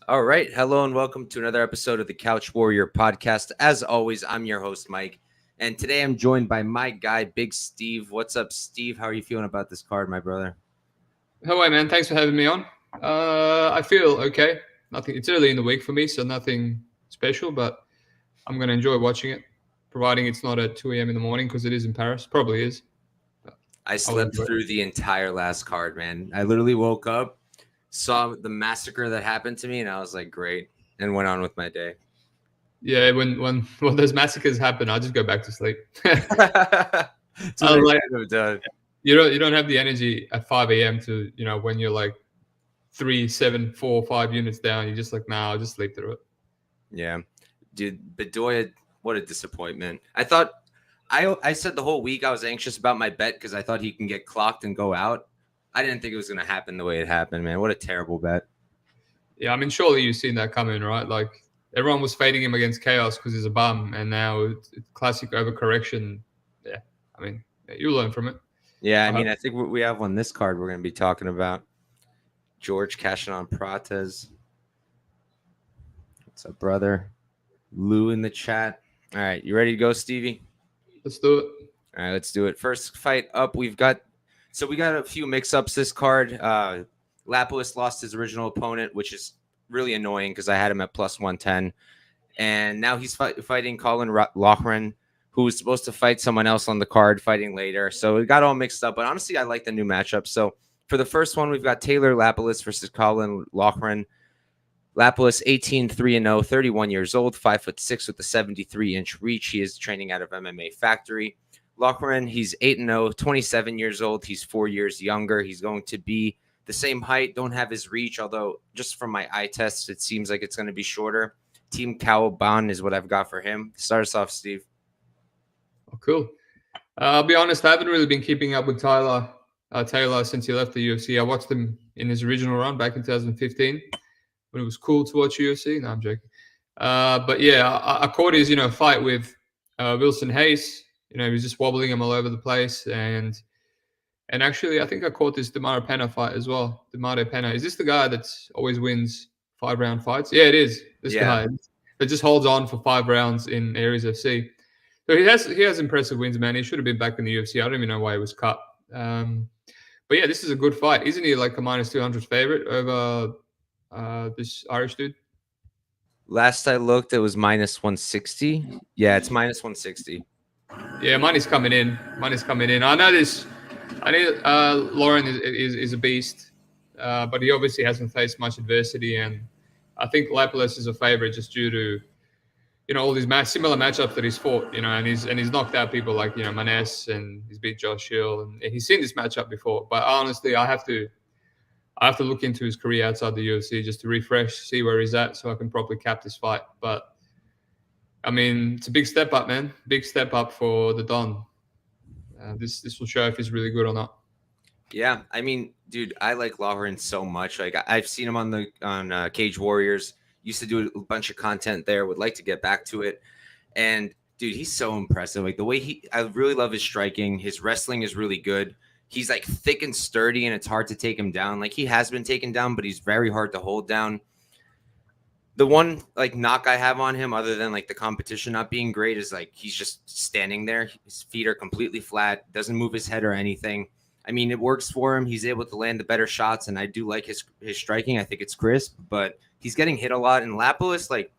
All right. Hello and welcome to another episode of the Couch Warrior podcast. As always, I'm your host, Mike. And today I'm joined by my guy, Big Steve. What's up, Steve? How are you feeling about this card, my brother? Hello, man. Thanks for having me on. I feel okay. Nothing. It's early in the week for me, so nothing special, but I'm going to enjoy watching it, providing it's not at 2 a.m. in the morning because it is in Paris. Probably is. I slept through the entire last card, man. I literally woke up, saw the massacre that happened to me, and I was like, great, and went on with my day. Yeah, when those massacres happen, I just go back to sleep. That's what I like, have done. You don't have the energy at 5 a.m. to when you're like 3, 7, 4, 5 units down. You're just like, nah, I'll just sleep through it. Yeah, dude, Bedoya, what a disappointment. I thought I said the whole week I was anxious about my bet because I thought he can get clocked and go out. I didn't think it was going to happen the way it happened, man. What a terrible bet. Yeah, I mean, surely you've seen that coming, right? Like everyone was fading him against Chaos because he's a bum, and now it's classic overcorrection. Yeah, I mean, you learn from it. Yeah, I mean, I think we have on this card we're going to be talking about. George cashing on Prates. What's up, brother? Lou in the chat. All right, you ready to go, Stevie? Let's do it. All right, let's do it. First fight up, we got a few mix-ups this card. Lapalis lost his original opponent, which is really annoying because I had him at plus 110. And now he's fighting Colin Loughran, who was supposed to fight someone else on the card, fighting later. So it got all mixed up. But honestly, I like the new matchup. So for the first one, we've got Taylor Lapalis versus Colin Loughran. Lapalis, 18-3-0, 31 years old, 5'6" with a 73-inch reach. He is training out of MMA Factory. Loughran, he's 8-0, 27 years old. He's 4 years younger. He's going to be the same height, don't have his reach, although just from my eye tests, it seems like it's going to be shorter. Team Calvin-Kunch is what I've got for him. Start us off, Steve. Oh, cool. I'll be honest, I haven't really been keeping up with Taylor since he left the UFC. I watched him in his original run back in 2015 when it was cool to watch UFC. No, I'm joking. But yeah, I caught his, fight with Wilson Hayes. He was just wobbling him all over the place. And actually, I think I caught this Demare Pena fight as well. Demare Pena. Is this the guy that always wins 5-round fights? Yeah, it is. This guy that just holds on for 5 rounds in Aries FC. So he has impressive wins, man. He should have been back in the UFC. I don't even know why he was cut. But yeah, this is a good fight. Isn't he like a minus 200 favorite over this Irish dude? Last I looked, it was minus 160. Yeah, it's minus 160. Yeah, money's coming in. I know this. I know Loughran is a beast, but he obviously hasn't faced much adversity, and I think Lapalis is a favorite just due to all these similar matchups that he's fought. And he's knocked out people like Manes, and he's beat Josh Hill, and he's seen this matchup before. But honestly, I have to look into his career outside the UFC just to refresh, see where he's at, so I can properly cap this fight. But I mean, it's a big step up, man. Big step up for the Don. This will show if he's really good or not. Yeah, I mean, dude, I like Loughran so much. Like I've seen him on Cage Warriors. Used to do a bunch of content there. Would like to get back to it. And dude, he's so impressive. Like the way I really love his striking. His wrestling is really good. He's like thick and sturdy, and it's hard to take him down. Like he has been taken down, but he's very hard to hold down. The one like knock I have on him, other than like the competition not being great, is like he's just standing there. His feet are completely flat, doesn't move his head or anything. I mean, it works for him. He's able to land the better shots, and I do like his striking. I think it's crisp, but he's getting hit a lot. And Lapalis, like,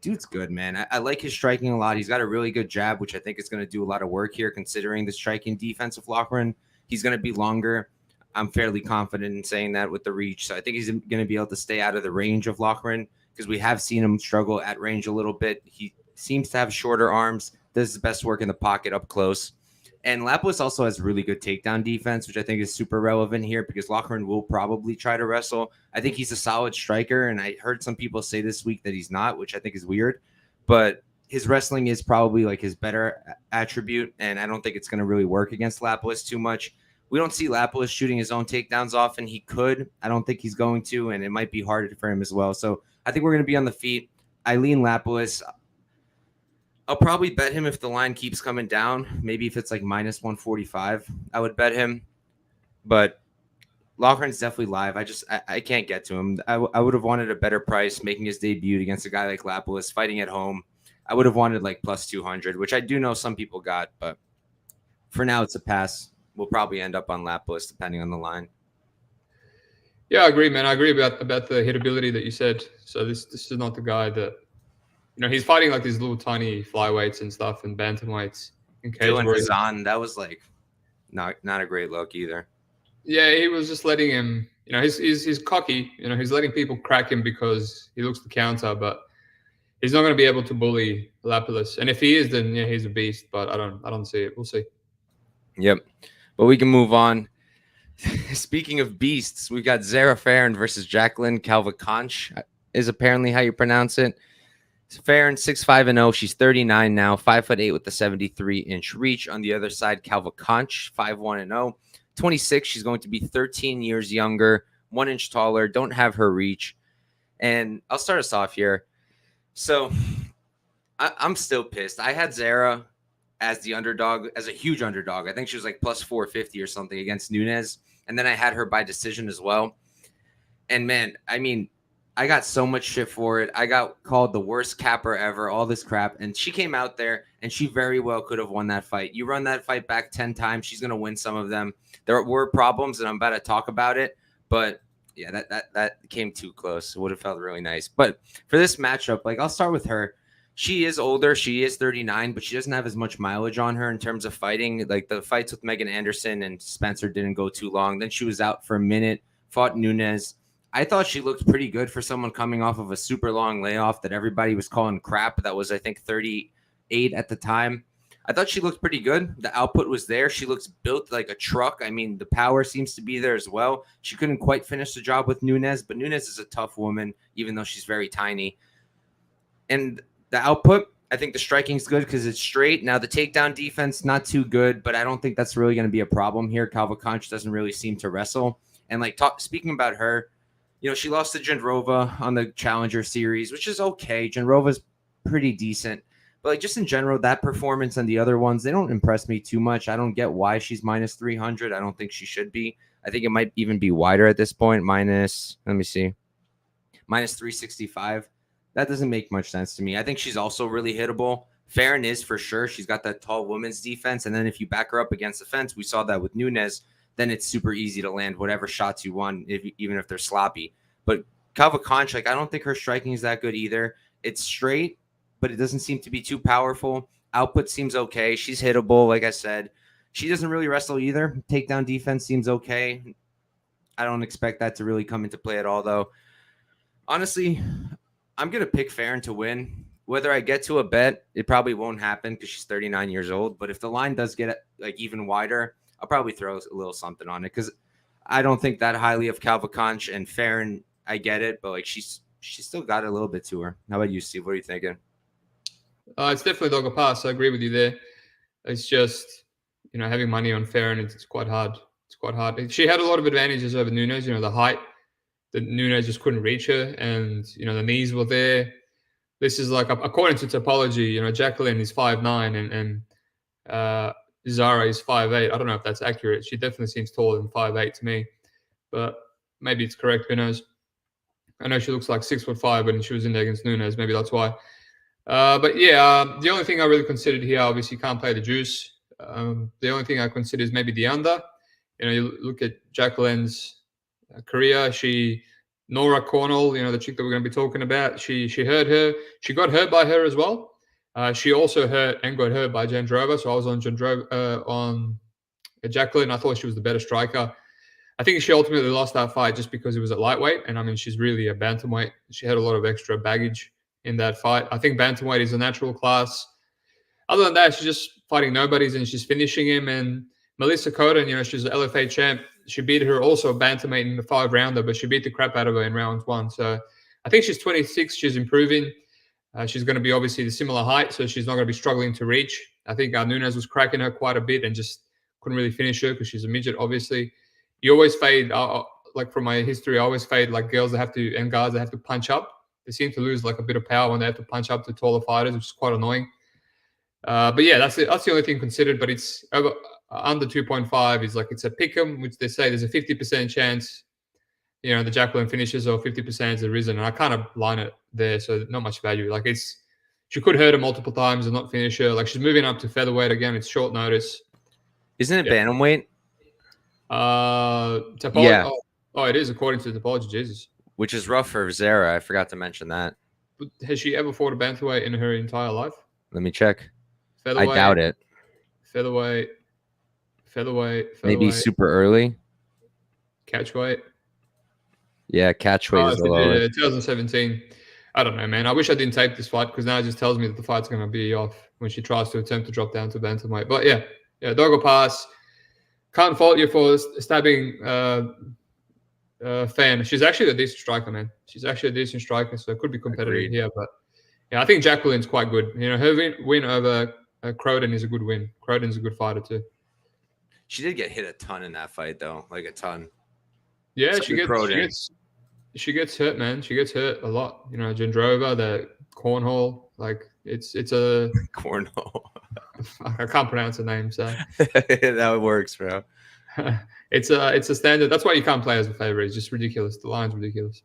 dude's good, man. I like his striking a lot. He's got a really good jab, which I think is going to do a lot of work here, considering the striking defense of Loughran. He's going to be longer. I'm fairly confident in saying that with the reach. So I think he's going to be able to stay out of the range of Loughran, because we have seen him struggle at range a little bit. He seems to have shorter arms, does his best work in the pocket up close. And Lapalis also has really good takedown defense, which I think is super relevant here because Loughran will probably try to wrestle. I think he's a solid striker, and I heard some people say this week that he's not, which I think is weird. But his wrestling is probably like his better attribute, and I don't think it's going to really work against Lapalis too much. We don't see Lapalis shooting his own takedowns often. He could. I don't think he's going to, and it might be harder for him as well. So I think we're going to be on the feet. I lean Lapalis. I'll probably bet him if the line keeps coming down. Maybe if it's like minus 145, I would bet him. But Loughran's definitely live. I can't get to him. I would have wanted a better price making his debut against a guy like Lapalis fighting at home. I would have wanted like plus 200, which I do know some people got, but for now it's a pass. We'll probably end up on Lapalis depending on the line. Yeah, I agree, man. I agree about the hitability that you said. So this is not the guy that, he's fighting like these little tiny flyweights and stuff and bantamweights in Cage Dylan Warriors. Hazan, that was like not a great look either. Yeah, he was just letting him. He's cocky. He's letting people crack him because he looks to counter, but he's not going to be able to bully Lapalis. And if he is, then he's a beast. But I don't see it. We'll see. Yep, but we can move on. Speaking of beasts, we've got Farron versus Jacqueline Calvin-Kunch is apparently how you pronounce it. Farron 6'5" she's 39 now, 5'8" with the 73-inch reach. On the other side, Calvin-Kunch 5'1" 26. She's going to be 13 years younger, 1 inch taller. Don't have her reach. And I'll start us off here. So I'm still pissed. I had Zara as the underdog, as a huge underdog. I think she was like plus 450 or something against Nunes. And then I had her by decision as well. And man, I mean, I got so much shit for it. I got called the worst capper ever, all this crap. And she came out there and she very well could have won that fight. You run that fight back 10 times, she's going to win some of them. There were problems, and I'm about to talk about it. But yeah, that came too close. It would have felt really nice. But for this matchup, like, I'll start with her. She is older. She is 39, but she doesn't have as much mileage on her in terms of fighting. Like, the fights with Megan Anderson and Spencer didn't go too long. Then she was out for a minute, fought Nunes. I thought she looked pretty good for someone coming off of a super long layoff that everybody was calling crap. That was, I think, 38 at the time. I thought she looked pretty good. The output was there. She looks built like a truck. I mean, the power seems to be there as well. She couldn't quite finish the job with Nunes, but Nunes is a tough woman, even though she's very tiny. And the output, I think the striking's good because it's straight. Now, the takedown defense, not too good, but I don't think that's really going to be a problem here. Calvin-Kunch doesn't really seem to wrestle. And speaking about her, she lost to Jendrova on the Challenger Series, which is okay. Jendrova's pretty decent. But just in general, that performance and the other ones, they don't impress me too much. I don't get why she's minus 300. I don't think she should be. I think it might even be wider at this point. Minus 365. That doesn't make much sense to me. I think she's also really hittable. Farron is for sure. She's got that tall woman's defense. And then if you back her up against the fence, we saw that with Nunes, then it's super easy to land whatever shots you want, even if they're sloppy. But Calvin-Kunch, I don't think her striking is that good either. It's straight, but it doesn't seem to be too powerful. Output seems okay. She's hittable, like I said. She doesn't really wrestle either. Takedown defense seems okay. I don't expect that to really come into play at all, though. Honestly, I'm going to pick Farron to win. Whether I get to a bet, it probably won't happen because she's 39 years old. But if the line does get even wider, I'll probably throw a little something on it because I don't think that highly of Calvin-Kunch. And Farron, I get it, but she's still got a little bit to her. How about you, Steve? What are you thinking? It's definitely dog a pass. I agree with you there. It's just, having money on Farron, it's quite hard. It's quite hard. She had a lot of advantages over Nunes, the height. The Nunes just couldn't reach her, and, the knees were there. This is according to topology, Jacqueline is 5'9", and Zara is 5'8". I don't know if that's accurate. She definitely seems taller than 5'8" to me, but maybe it's correct. Who knows? I know she looks like 6'5", when she was in there against Nunes. Maybe that's why. But yeah, the only thing I really considered here, obviously, can't play the juice. The only thing I consider is maybe the under. You look at Jacqueline's career. Nora Cornwall, the chick that we're going to be talking about, she hurt her. She got hurt by her as well. She also hurt and got hurt by Jendrova. So I was on Jacqueline. I thought she was the better striker. I think she ultimately lost that fight just because it was at lightweight. And I mean, she's really a bantamweight. She had a lot of extra baggage in that fight. I think bantamweight is a natural class. Other than that, she's just fighting nobodies and she's finishing him. And Melissa Coden, she's the LFA champ. She beat her also bantamweight in the 5-rounder, but she beat the crap out of her in round 1. So I think she's 26. She's improving. She's going to be obviously the similar height, so she's not going to be struggling to reach. I think Nunes was cracking her quite a bit and just couldn't really finish her because she's a midget, obviously. You always fade, from my history, I always fade girls that have to, and guards that have to punch up. They seem to lose a bit of power when they have to punch up to taller fighters, which is quite annoying. But yeah, that's it. That's the only thing considered. But it's under 2.5 is like it's a pick'em, which they say there's a 50% chance, the Jacqueline finishes, or 50% the Risen, and I kind of line it there, so not much value. Like she could hurt her multiple times and not finish her. Like she's moving up to featherweight again. It's short notice. Isn't it bantamweight? Yeah. Oh, it is according to the Topology. Jesus. Which is rough for Zara. I forgot to mention that. Has she ever fought a bantamweight in her entire life? Let me check. I doubt it. Featherweight. Maybe super early. Catchweight. Yeah, catchweight is the lowest. 2017. I don't know, man. I wish I didn't tape this fight because now it just tells me that the fight's going to be off when she tries to attempt to drop down to bantamweight. But yeah, dog or pass. Can't fault you for stabbing Fan. She's actually a decent striker, man. She's actually a decent striker, so it could be competitive here. But yeah, I think Jacqueline's quite good. Her win over Croden is a good win. Croden's a good fighter too. She did get hit a ton in that fight, though, like a ton. Yeah, she gets hurt, man. She gets hurt a lot. Jandrova, the Cornwall, like it's a Cornwall. I can't pronounce the name, so that works, bro. It's a standard. That's why you can't play as a favorite. It's just ridiculous. The line's ridiculous.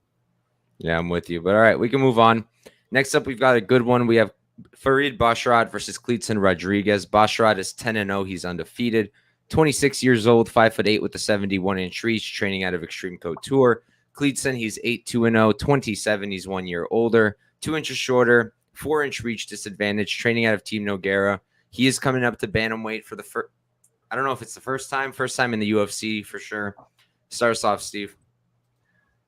Yeah, I'm with you. But all right, we can move on. Next up, we've got a good one. We have Farid Basharat versus Kleedson Rodriguez. Basharat is 10-0. He's undefeated. 26 years old, 5'8" with a 71-inch reach, training out of Extreme Couture. Kleedson, he's 8-2-0, 27. He's 1 year older, 2 inches shorter, 4-inch reach disadvantage, training out of Team Nogueira. He is coming up to bantamweight for the first. I don't know if it's the first time in the UFC for sure. Start us off, Steve.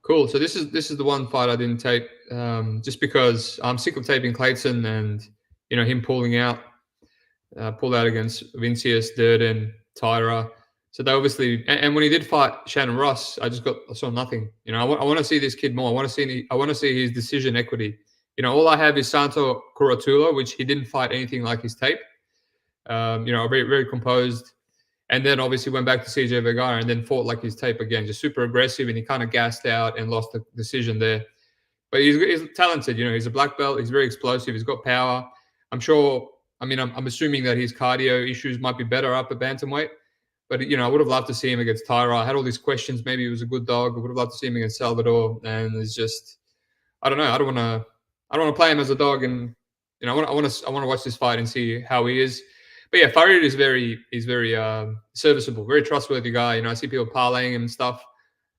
Cool. So this is the one fight I didn't tape, just because I'm sick of taping Kleedson and him pulling out, pulled out against Vincius, Durden, Tyra. So they obviously, and when he did fight Shannon Ross, I saw nothing. I want to see this kid more. I want to see his decision equity. All I have is Santo Corotula, which he didn't fight anything like his tape. Very, very composed. And then obviously went back to CJ Vergara and then fought like his tape again, just super aggressive, and he kind of gassed out and lost the decision there. But he's talented, he's a black belt. He's very explosive. He's got power. I'm assuming that his cardio issues might be better up at bantamweight. But, I would have loved to see him against Tyra. I had all these questions. Maybe he was a good dog. I would have loved to see him against Salvador. And it's just, I don't know. I don't want to play him as a dog. And, I want to watch this fight and see how he is. But yeah, Farid is very serviceable, very trustworthy guy. I see people parlaying him and stuff.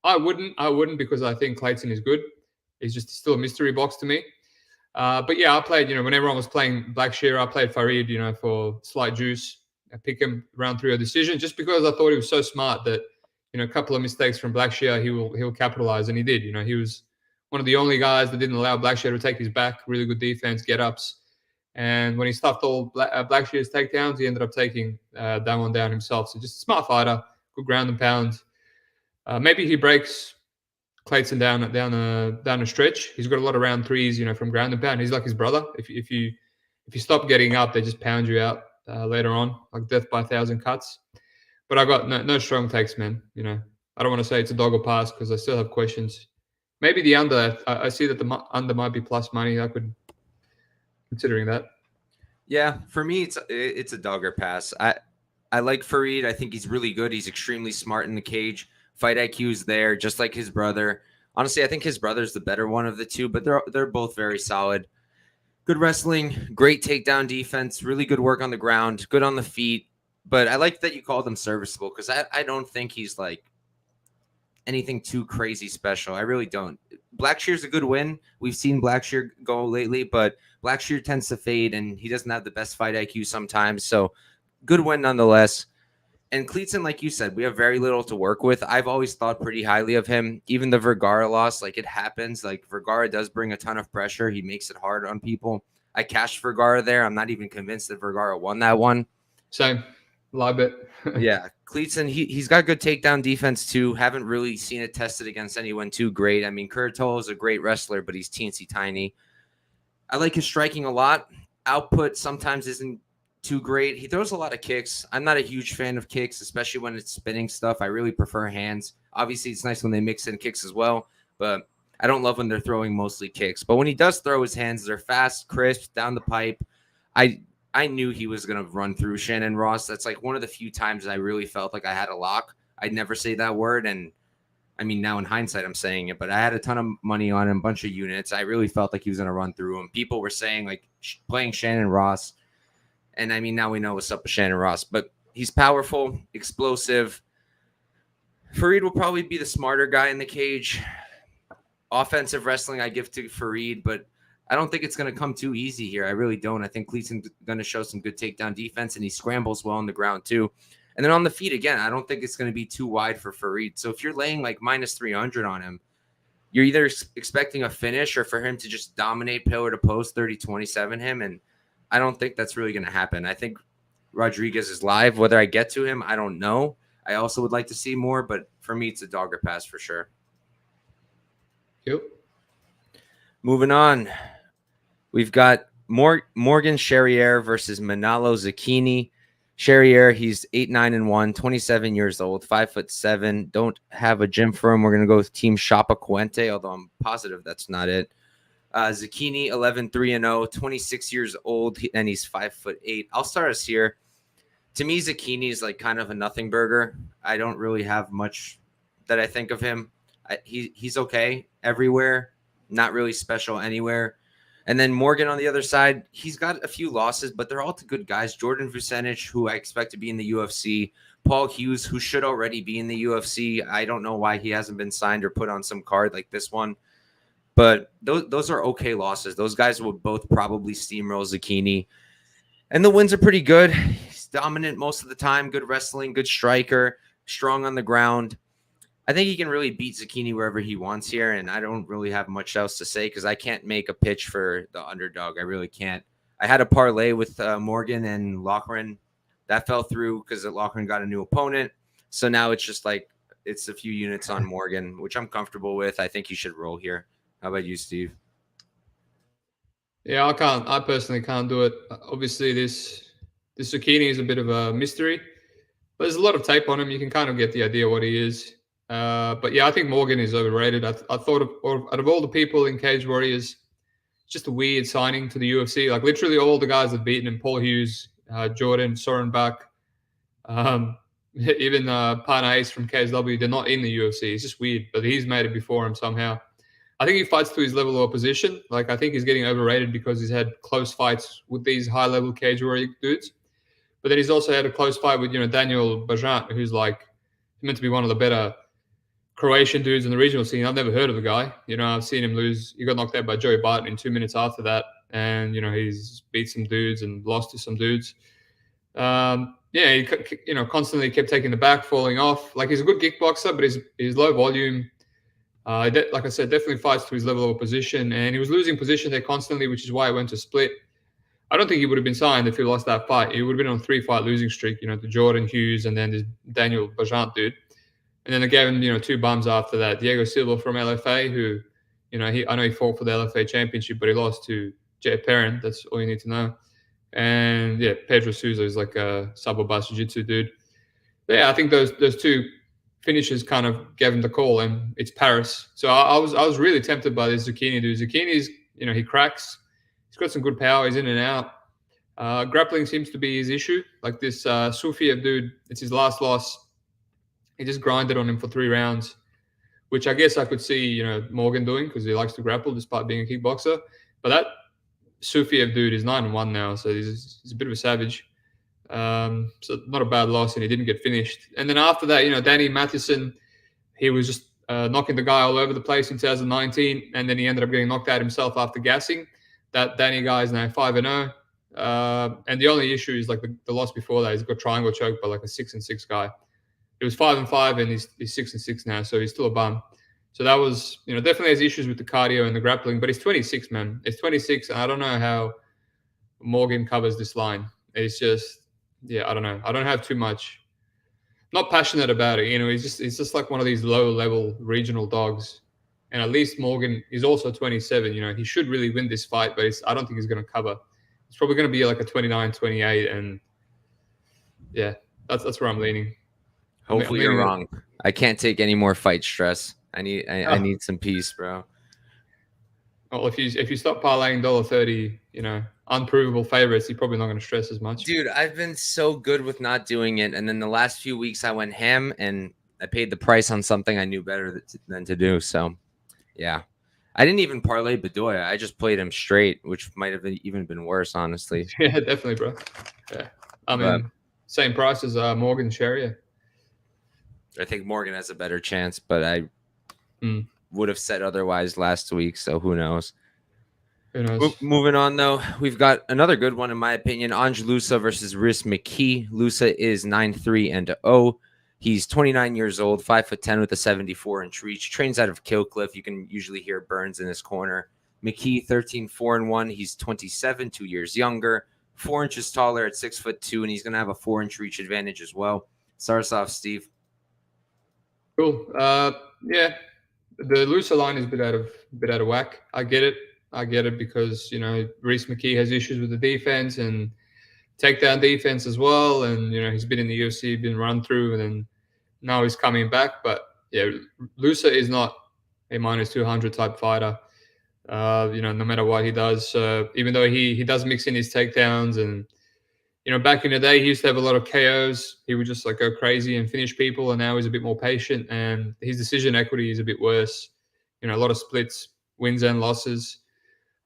I wouldn't because I think Kleedson is good. He's just still a mystery box to me. But yeah, I played, when everyone was playing Blackshear, I played Farid, for slight juice. I pick him round 3 a decision just because I thought he was so smart that, a couple of mistakes from Blackshear, he'll capitalize. And he did. He was one of the only guys that didn't allow Blackshear to take his back, really good defense, get-ups. And when he stuffed all Blackshear's takedowns, he ended up taking that one down himself. So just a smart fighter, good ground and pound. Maybe he breaks Kleedson down a stretch. He's got a lot of round 3s, from ground and pound. He's like his brother. If you stop getting up, they just pound you out later on, like death by 1,000 cuts. But I got no strong takes, man. I don't want to say it's a dog or pass because I still have questions. Maybe the under. I see that the under might be plus money. I could. Considering that. Yeah, for me, it's a dog or pass. I like Farid. I think he's really good. He's extremely smart in the cage. Fight IQ is there, just like his brother. Honestly, I think his brother's the better one of the two, but they're both very solid. Good wrestling, great takedown defense, really good work on the ground, good on the feet. But I like that you called him serviceable because I don't think he's like anything too crazy special. I really don't. Blackshear's a good win. We've seen Blackshear go lately, but Blackshear tends to fade, and he doesn't have the best fight IQ sometimes. So good win nonetheless. And Kleedson, like you said, we have very little to work with. I've always thought pretty highly of him. Even the Vergara loss, like it happens. Like Vergara does bring a ton of pressure. He makes it hard on people. I cashed Vergara there. I'm not even convinced that Vergara won that one. Same. Lie bet. Yeah. Kleedson, he's got good takedown defense too. Haven't really seen it tested against anyone too great. I mean, Curto is a great wrestler, but he's teensy tiny. I like his striking a lot. Output sometimes isn't too great. He throws a lot of kicks. I'm not a huge fan of kicks, especially when it's spinning stuff. I really prefer hands. Obviously, it's nice when they mix in kicks as well, but I don't love when they're throwing mostly kicks. But when he does throw his hands, they're fast, crisp, down the pipe. I I knew he was going to run through Shannon Ross. That's like one of the few times I really felt like I had a lock. I'd never say that word. And I mean, now in hindsight, I'm saying it, but I had a ton of money on him, a bunch of units. I really felt like he was going to run through him. People were saying like playing Shannon Ross. And I mean, now we know what's up with Shannon Ross, but he's powerful, explosive. Farid will probably be the smarter guy in the cage. Offensive wrestling, I give to Farid, but I don't think it's going to come too easy here. I really don't. I think Cleatson's going to show some good takedown defense, and he scrambles well on the ground too. And then on the feet, again, I don't think it's going to be too wide for Farid. So if you're laying like minus 300 on him, you're either expecting a finish or for him to just dominate pillar to post 30-27 him. And I don't think that's really going to happen. I think Rodriguez is live. Whether I get to him, I don't know. I also would like to see more, but for me, it's a dogger pass for sure. Yep. Moving on. We've got Morgan Cherriere versus Manalo Zucchini. Cherriere, he's 8-9-1, 27 years old, 5'7". Don't have a gym for him. We're gonna go with Team Chapecoense, although I'm positive that's not it. Zucchini, 11-3-0, 26 years old, and he's 5'8". I'll start us here. To me, Zucchini is like kind of a nothing burger. I don't really have much that I think of him. He's okay everywhere, not really special anywhere. And then Morgan on the other side, he's got a few losses, but they're all to good guys. Jordan Vucenic, who I expect to be in the UFC. Paul Hughes, who should already be in the UFC. I don't know why he hasn't been signed or put on some card like this one. But those are okay losses. Those guys will both probably steamroll Zucchini. And the wins are pretty good. He's dominant most of the time. Good wrestling, good striker, strong on the ground. I think he can really beat Zucchini wherever he wants here, and I don't really have much else to say because I can't make a pitch for the underdog. I really can't. I had a parlay with Morgan and Loughran. That fell through because Loughran got a new opponent. So now it's just like it's a few units on Morgan, which I'm comfortable with. I think you should roll here. How about you, Steve? Yeah, I personally can't do it. Obviously, this Zucchini is a bit of a mystery. There's a lot of tape on him. You can kind of get the idea what he is. But yeah, I think Morgan is overrated. I thought out of all the people in Cage Warriors, it's just a weird signing to the UFC. Like literally all the guys that beaten him, Paul Hughes, Jordan, Sorenbach, even Pana Ace from KSW, they're not in the UFC. It's just weird, but he's made it before him somehow. I think he fights to his level of opposition. Like I think he's getting overrated because he's had close fights with these high-level Cage Warrior dudes. But then he's also had a close fight with, Daniel Basharat, who's like meant to be one of the better Croatian dudes in the regional scene. I've never heard of the guy. I've seen him lose. He got knocked out by Joey Barton in 2 minutes after that. And, he's beat some dudes and lost to some dudes. He constantly kept taking the back, falling off. Like he's a good kickboxer, but he's low volume. Like I said, definitely fights to his level of opposition. And he was losing position there constantly, which is why he went to split. I don't think he would have been signed if he lost that fight. He would have been on a 3-fight losing streak, to Jordan Hughes and then this Daniel Bajant dude. And then they gave him, 2 bums after that. Diego Silva from LFA, who, I know he fought for the LFA championship, but he lost to Jay Perrin. That's all you need to know. And yeah, Pedro Souza is like a Sabo-Bas Jiu-Jitsu dude. But yeah, I think those 2 finishes kind of gave him the call, and it's Paris. So I was really tempted by this Zucchini dude. Zucchini's, he cracks. He's got some good power. He's in and out. Grappling seems to be his issue. Like this Sufiev dude, it's his last loss. He just grinded on him for 3 rounds, which I guess I could see, Morgan doing because he likes to grapple despite being a kickboxer. But that Sufiev dude is 9-1 now, so he's a bit of a savage. So not a bad loss, and he didn't get finished. And then after that, Danny Matheson, he was just knocking the guy all over the place in 2019, and then he ended up getting knocked out himself after gassing. That Danny guy is now 5-0. And the only issue is like the loss before that, he's got triangle choked by like a 6-6 guy. He was 5-5 and he's 6-6 now, so he's still a bum. So that was, definitely has issues with the cardio and the grappling, but he's 26, man. It's 26, and I don't know how Morgan covers this line. It's just, I don't know. I don't have too much. Not passionate about it, He's just like one of these low-level regional dogs. And at least Morgan is also 27. He should really win this fight, but I don't think he's going to cover. It's probably going to be like a 29-28, and yeah, that's where I'm leaning. Hopefully you're wrong. I can't take any more fight stress. I need some peace, bro. Well, if you stop parlaying $1.30, unprovable favorites, you're probably not going to stress as much. Dude, I've been so good with not doing it, and then the last few weeks I went ham and I paid the price on something I knew better than to do. So, yeah, I didn't even parlay Bedoya. I just played him straight, which might have even been worse, honestly. Yeah, definitely, bro. Yeah, I mean, same price as Morgan Cherriere. I think Morgan has a better chance, but I would have said otherwise last week. So who knows? Who knows? Moving on, though, we've got another good one, in my opinion. Lusa versus McKee. Lusa is 9-3-0. He's 29 years old, 5'10" with a 74-inch reach. Trains out of Killcliff. You can usually hear Burns in his corner. McKee 13-4-1. He's 27, 2 years younger, 4 inches taller at 6'2", and he's going to have a 4-inch reach advantage as well. Start us off, Steve. Cool. Yeah, the Lusa line is a bit out of whack. I get it because Reece McKee has issues with the defense and takedown defense as well, and he's been in the UFC, been run through, and then now he's coming back. But yeah, Lusa is not a -200 type fighter. No matter what he does, even though he does mix in his takedowns, and back in the day he used to have a lot of KOs. He would just like go crazy and finish people, and now he's a bit more patient, and his decision equity is a bit worse. A lot of splits, wins and losses.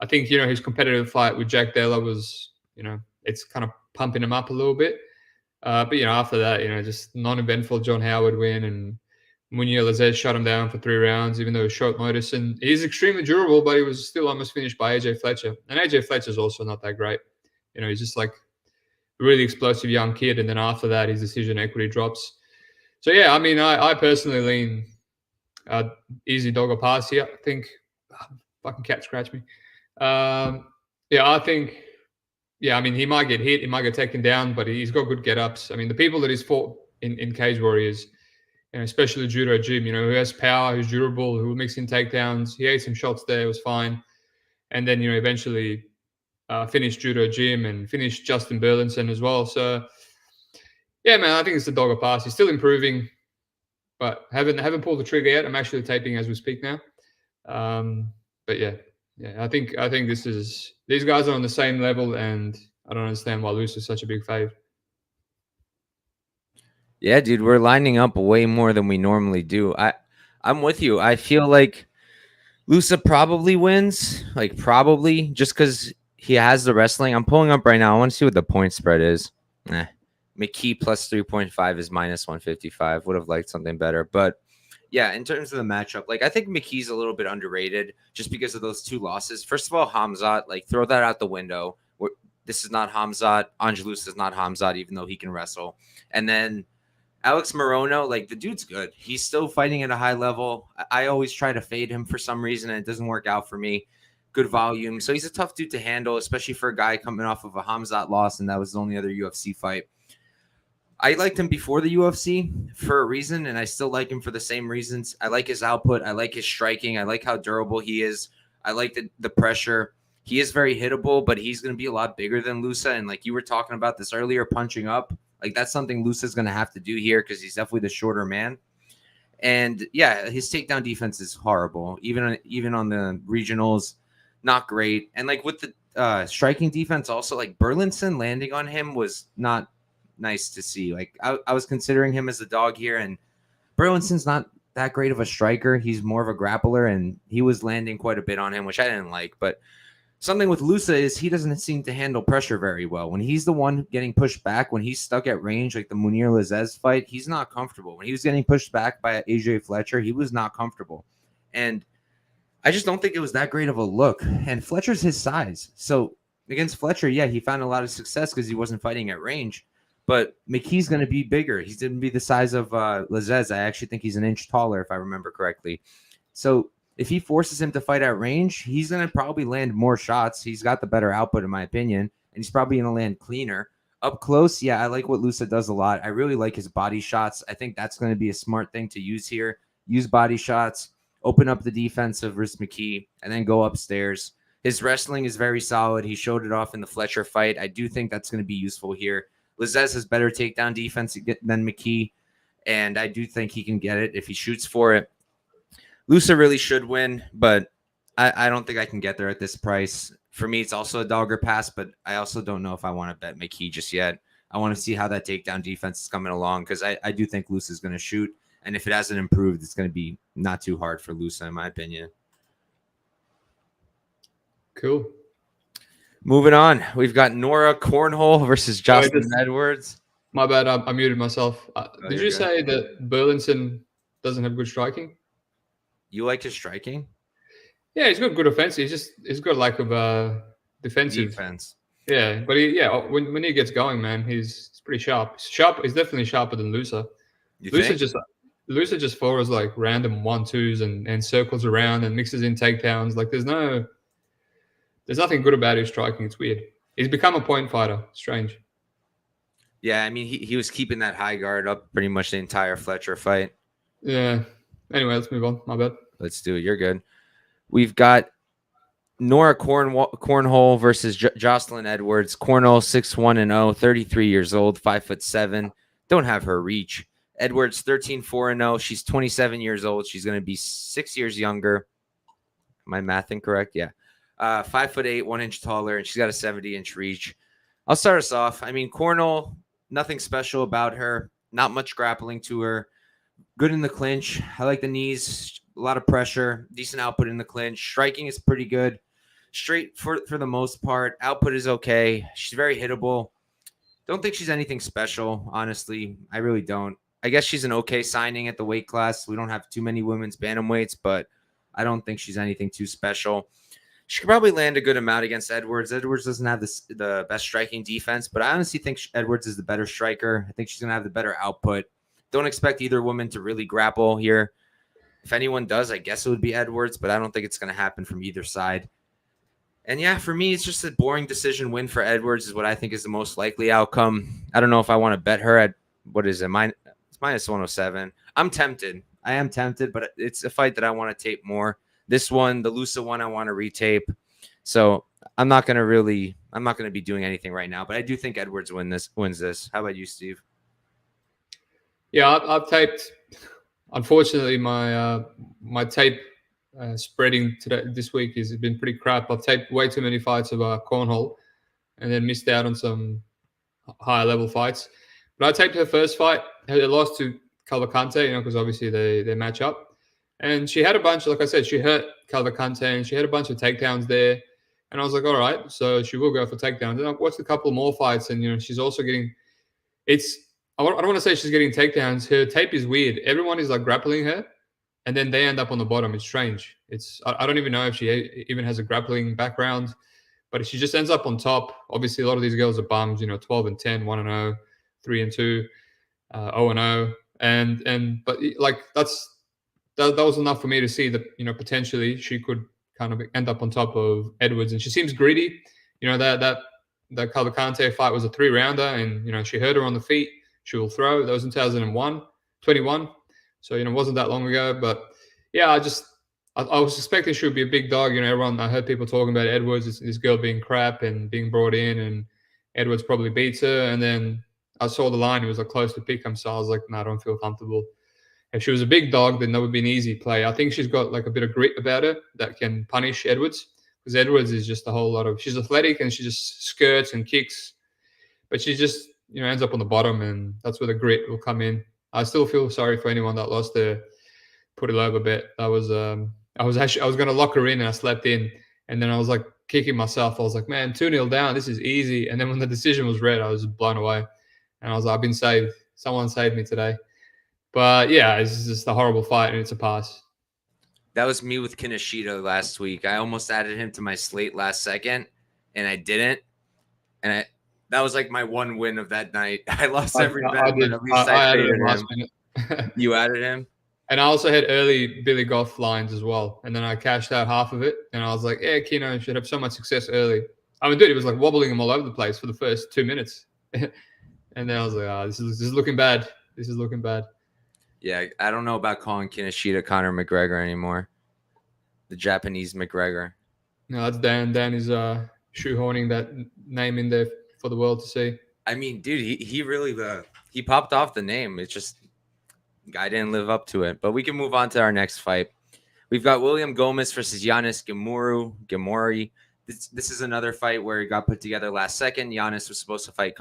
I think his competitive fight with Jack Della was it's kind of pumping him up a little bit. But after that, just non-eventful John Howard win, and Munoz shut him down for 3 rounds, even though it was short notice. And he's extremely durable, but he was still almost finished by AJ Fletcher. And AJ Fletcher's also not that great. He's just like a really explosive young kid. And then after that, his decision equity drops. So yeah, I mean, I personally lean easy dog or pass here. I think fucking cat scratch me. I think. Yeah, I mean, he might get hit, he might get taken down, but he's got good get-ups. I mean, the people that he's fought in Cage Warriors, especially Judo Jim, who has power, who's durable, who will mix in takedowns. He ate some shots there, it was fine. And then, eventually finished Judo Jim and finished Justin Burlinson as well. So, yeah, man, I think it's a dog or pass. He's still improving, but haven't pulled the trigger yet. I'm actually taping as we speak now. But yeah, I think these guys are on the same level, and I don't understand why Lusa is such a big fave. Yeah, dude, we're lining up way more than we normally do. I'm with you. I feel like Lusa probably wins, probably just because he has the wrestling. I'm pulling up right now. I want to see what the point spread is. McKee plus 3.5 is -155. Would have liked something better, but yeah, in terms of the matchup, I think McKee's a little bit underrated just because of those 2 losses. First of all, Hamzat, throw that out the window. This is not Hamzat. Angelus is not Hamzat, even though he can wrestle. And then Alex Morono, the dude's good. He's still fighting at a high level. I always try to fade him for some reason, and it doesn't work out for me. Good volume. So he's a tough dude to handle, especially for a guy coming off of a Hamzat loss, and that was the only other UFC fight. I liked him before the UFC for a reason, and I still like him for the same reasons. I like his output. I like his striking. I like how durable he is. I like the pressure. He is very hittable, but he's going to be a lot bigger than Lusa. And you were talking about this earlier, punching up, that's something Lusa's going to have to do here because he's definitely the shorter man. And yeah, his takedown defense is horrible. Even on the regionals, not great. And with the striking defense also, Burlinson landing on him was not nice to see. I was considering him as a dog here, and Burlinson's not that great of a striker. He's more of a grappler, and he was landing quite a bit on him, which I didn't like. But something with Lusa is he doesn't seem to handle pressure very well. When he's the one getting pushed back, when he's stuck at range, like the Munir-Lazzez fight, he's not comfortable. When he was getting pushed back by AJ Fletcher, he was not comfortable. And I just don't think it was that great of a look. And Fletcher's his size. So against Fletcher, yeah, he found a lot of success because he wasn't fighting at range. But McKee's going to be bigger. He's going to be the size of Lazzez. I actually think he's an inch taller, if I remember correctly. So if he forces him to fight at range, he's going to probably land more shots. He's got the better output, in my opinion, and he's probably going to land cleaner. Up close, yeah, I like what Lusa does a lot. I really like his body shots. I think that's going to be a smart thing to use here. Use body shots, open up the defense of Riz McKee, and then go upstairs. His wrestling is very solid. He showed it off in the Fletcher fight. I do think that's going to be useful here. Lazzez has better takedown defense than McKee, and I do think he can get it if he shoots for it. Lusa really should win, but I don't think I can get there at this price. for me, it's also a dog or pass, but I also don't know if I want to bet McKee just yet. I want to see how that takedown defense is coming along because I do think Lusa is going to shoot. And if it hasn't improved, it's going to be not too hard for Lusa, in my opinion. Cool. Moving on, we've got Nora Cornhole versus Jocelyn Edwards. My bad, I muted myself. Did you good. say that Burlington doesn't have good striking? You like his striking? Yeah, he's got good offensive. He's got lack of defensive. Defense. Yeah, but when he gets going, man, he's pretty sharp. He's definitely sharper than Lusa. Lusa just fires like random 1-2s and circles around and mixes in takedowns. Like there's nothing good about his striking. It's weird. He's become a point fighter. Strange. Yeah, I mean he was keeping that high guard up pretty much the entire Fletcher fight. Yeah. Anyway, let's move on. My bad. Let's do it. You're good. We've got Nora Cornhole versus Jocelyn Edwards. Cornhole 6-1-0, 33 years old, 5'7". Don't have her reach. Edwards 13-4-0. She's 27 years old. She's going to be 6 years younger. Am I math incorrect? Yeah. 5'8", 1 inch taller, and she's got a 70-inch reach. I'll start us off. I mean, Cornhole, nothing special about her. Not much grappling to her. Good in the clinch. I like the knees. A lot of pressure. Decent output in the clinch. Striking is pretty good. Straight for the most part. Output is okay. She's very hittable. Don't think she's anything special, honestly. I really don't. I guess she's an okay signing at the weight class. We don't have too many women's bantamweights, but I don't think she's anything too special. She could probably land a good amount against Edwards. Edwards doesn't have the best striking defense, but I honestly think Edwards is the better striker. I think she's going to have the better output. Don't expect either woman to really grapple here. If anyone does, I guess it would be Edwards, but I don't think it's going to happen from either side. And yeah, for me, it's just a boring decision win for Edwards is what I think is the most likely outcome. I don't know if I want to bet her at, what is it? It's minus 107. I'm tempted. I am tempted, but it's a fight that I want to tape more. This one, the Lusa one, I want to retape. So I'm not going to be doing anything right now, but I do think Edwards wins this. How about you, Steve? Yeah, I've taped. Unfortunately, my tape spreading this week has been pretty crap. I've taped way too many fights of Cornhole, and then missed out on some higher level fights. But I taped her first fight. Her loss to Calvin-Kunch, because obviously they match up. And she had a bunch, like I said, she hurt Calvin-Kunch, and she had a bunch of takedowns there. And I was like, all right, so she will go for takedowns. And I watched a couple more fights, and she's also getting. I don't want to say she's getting takedowns. Her tape is weird. Everyone is like grappling her, and then they end up on the bottom. It's strange. I don't even know if she even has a grappling background, but she just ends up on top. Obviously, a lot of these girls are bums. 12-10, 1-0, 3-2, 0-0, but like that was enough for me to see that potentially she could kind of end up on top of Edwards, and she seems greedy. That Calvin-Kunch fight was a 3-rounder, and she hurt her on the feet. She will throw. That was in 2021. So, it wasn't that long ago. But, yeah, I was expecting she would be a big dog. I heard people talking about Edwards, this girl being crap and being brought in, and Edwards probably beats her. And then I saw the line. It was like close to pick him. So I was like, no, I don't feel comfortable. If she was a big dog, then that would be an easy play. I think she's got like a bit of grit about her that can punish Edwards, because Edwards is just a whole lot of – she's athletic and she just skirts and kicks. But she just – ends up on the bottom, and that's where the grit will come in. I still feel sorry for anyone that lost their Put-it-over bet. I was going to lock her in, and I slept in, and then I was like kicking myself. I was like, man, 2-0 down. This is easy. And then when the decision was read, I was blown away, and I was like, I've been saved. Someone saved me today. But yeah, it's just a horrible fight, and it's a pass. That was me with Kinoshita last week. I almost added him to my slate last second, and I didn't. And that was like my one win of that night. I lost every bet, but at least I added him last minute. You added him? And I also had early Billy Goff lines as well. And then I cashed out half of it. And I was like, yeah, Kino should have so much success early. I mean, dude, he was like wobbling him all over the place for the first 2 minutes. And then I was like, this is looking bad. This is looking bad. Yeah, I don't know about calling Kinoshita Conor McGregor anymore. The Japanese McGregor. No, that's Dan. Dan is shoehorning that name in there for the world to see. I mean, dude, he really he popped off the name. It's just guy didn't live up to it. But we can move on to our next fight. We've got William Gomez versus Yanis Gemuri. this is another fight where it got put together last second. Giannis was supposed to fight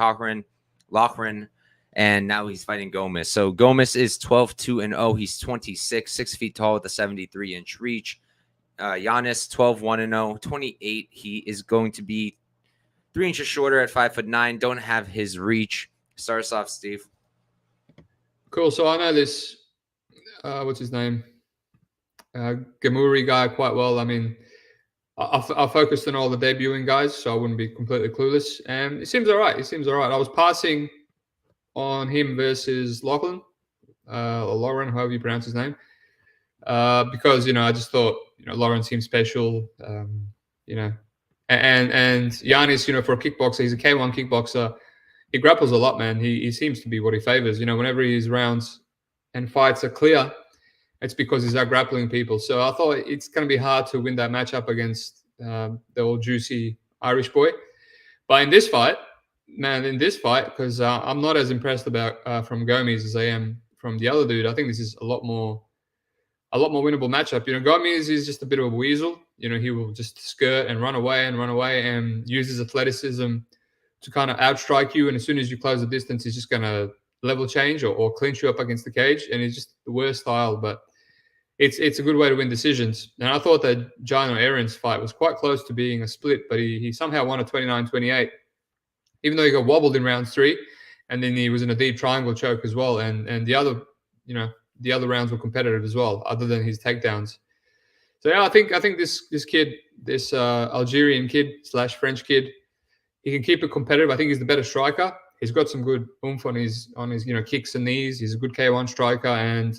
Loughran, and now he's fighting Gomez. So Gomez is 12-2-0. He's 26, 6 feet tall with a 73-inch reach. Giannis 12-1-0, 28. He is going to be 3 inches shorter at 5'9". Don't have his reach. Start us off, Steve. Cool. So I know this. What's his name? Kimuri guy quite well. I mean, I focused on all the debuting guys, so I wouldn't be completely clueless. And it seems all right. I was passing on him versus Loughran, or Loughran, however you pronounce his name, because I just thought Loughran seemed special, and Giannis, for a kickboxer, he's a K1 kickboxer. He grapples a lot, man. He seems to be what he favors. Whenever his rounds and fights are clear, it's because he's out grappling people. So I thought it's going to be hard to win that matchup against the old juicy Irish boy. But in this fight, because I'm not as impressed about from Gomez as I am from the other dude. I think this is a lot more winnable matchup. Gomez is just a bit of a weasel. He will just skirt and run away and use his athleticism to kind of outstrike you. And as soon as you close the distance, he's just going to level change or clinch you up against the cage. And it's just the worst style, but it's a good way to win decisions. And I thought that Gane or Aaron's fight was quite close to being a split, but he somehow won a 29-28, even though he got wobbled in round 3, and then he was in a deep triangle choke as well. And the other, the other rounds were competitive as well, other than his takedowns. So yeah, I think this kid, this Algerian kid / French kid, he can keep it competitive. I think he's the better striker. He's got some good oomph on his kicks and knees. He's a good K1 striker, and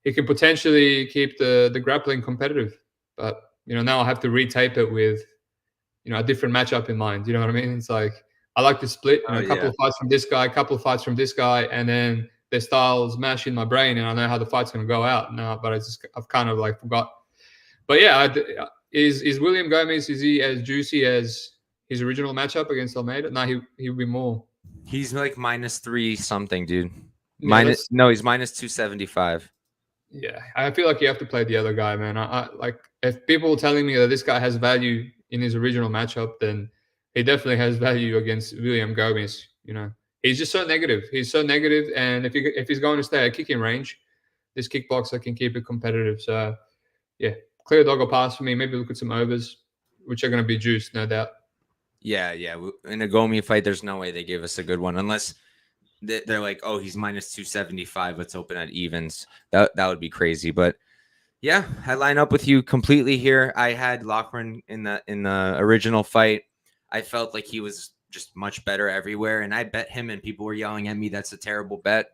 he can potentially keep the grappling competitive. But now I have to retape it with a different matchup in mind. You know what I mean? It's like I like to split a couple of fights from this guy, a couple of fights from this guy, and then their styles mash in my brain, and I know how the fight's going to go out now. But I've kind of like forgot. But yeah, is William Gomez, is he as juicy as his original matchup against Almeida? No, he would be more. He's like -3 something, dude. Yeah, he's -275. Yeah, I feel like you have to play the other guy, man. I like, if people are telling me that this guy has value in his original matchup, then he definitely has value against William Gomez. He's just so negative. He's so negative, and if he's going to stay at kicking range, this kickboxer can keep it competitive. So yeah, clear dog or pass for me. Maybe look at some overs, which are going to be juiced, no doubt. Yeah. In a Gomez fight, there's no way they give us a good one unless they're like, oh, he's -275. Let's open at evens. That would be crazy. But yeah, I line up with you completely here. I had Loughran in the original fight. I felt like he was just much better everywhere, and I bet him, and people were yelling at me, that's a terrible bet.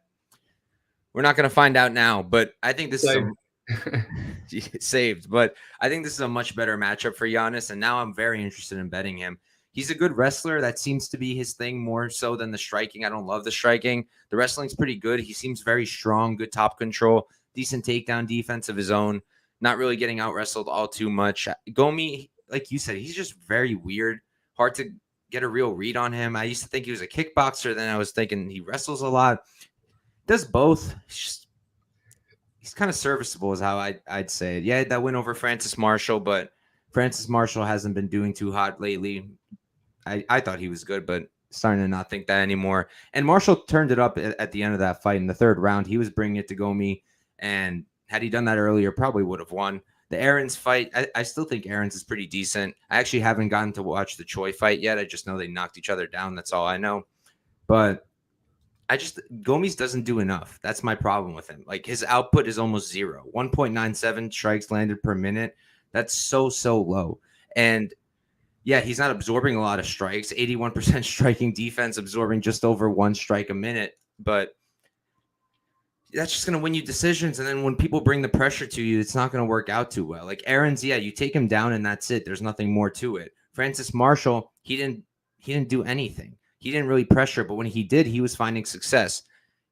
We're not going to find out now, but I think this is saved. But I think this is a much better matchup for Giannis, and now I'm very interested in betting him. He's a good wrestler. That seems to be his thing more so than the striking. I don't love the striking. The wrestling's pretty good. He seems very strong, good top control, decent takedown defense of his own, not really getting out-wrestled all too much. Gomez, like you said, he's just very weird, hard to get a real read on him. I used to think he was a kickboxer. Then I was thinking he wrestles a lot. Does both. He's kind of serviceable is how I'd say it. Yeah, that win over Francis Marshall, but Francis Marshall hasn't been doing too hot lately. I thought he was good, but starting to not think that anymore. And Marshall turned it up at the end of that fight in the third round. He was bringing it to Gomez, and had he done that earlier, probably would have won. The Aaron's fight, I still think Aaron's is pretty decent. I actually haven't gotten to watch the Choi fight yet. I just know they knocked each other down. That's all I know. But Gomez doesn't do enough. That's my problem with him. Like, his output is almost 0. 1.97 strikes landed per minute. That's so low. And yeah, he's not absorbing a lot of strikes. 81% striking defense, absorbing just over 1 strike a minute. But that's just going to win you decisions. And then when people bring the pressure to you, it's not going to work out too well. Like Aaron's, yeah, you take him down and that's it. There's nothing more to it. Francis Marshall, he didn't do anything. He didn't really pressure, but when he did, he was finding success.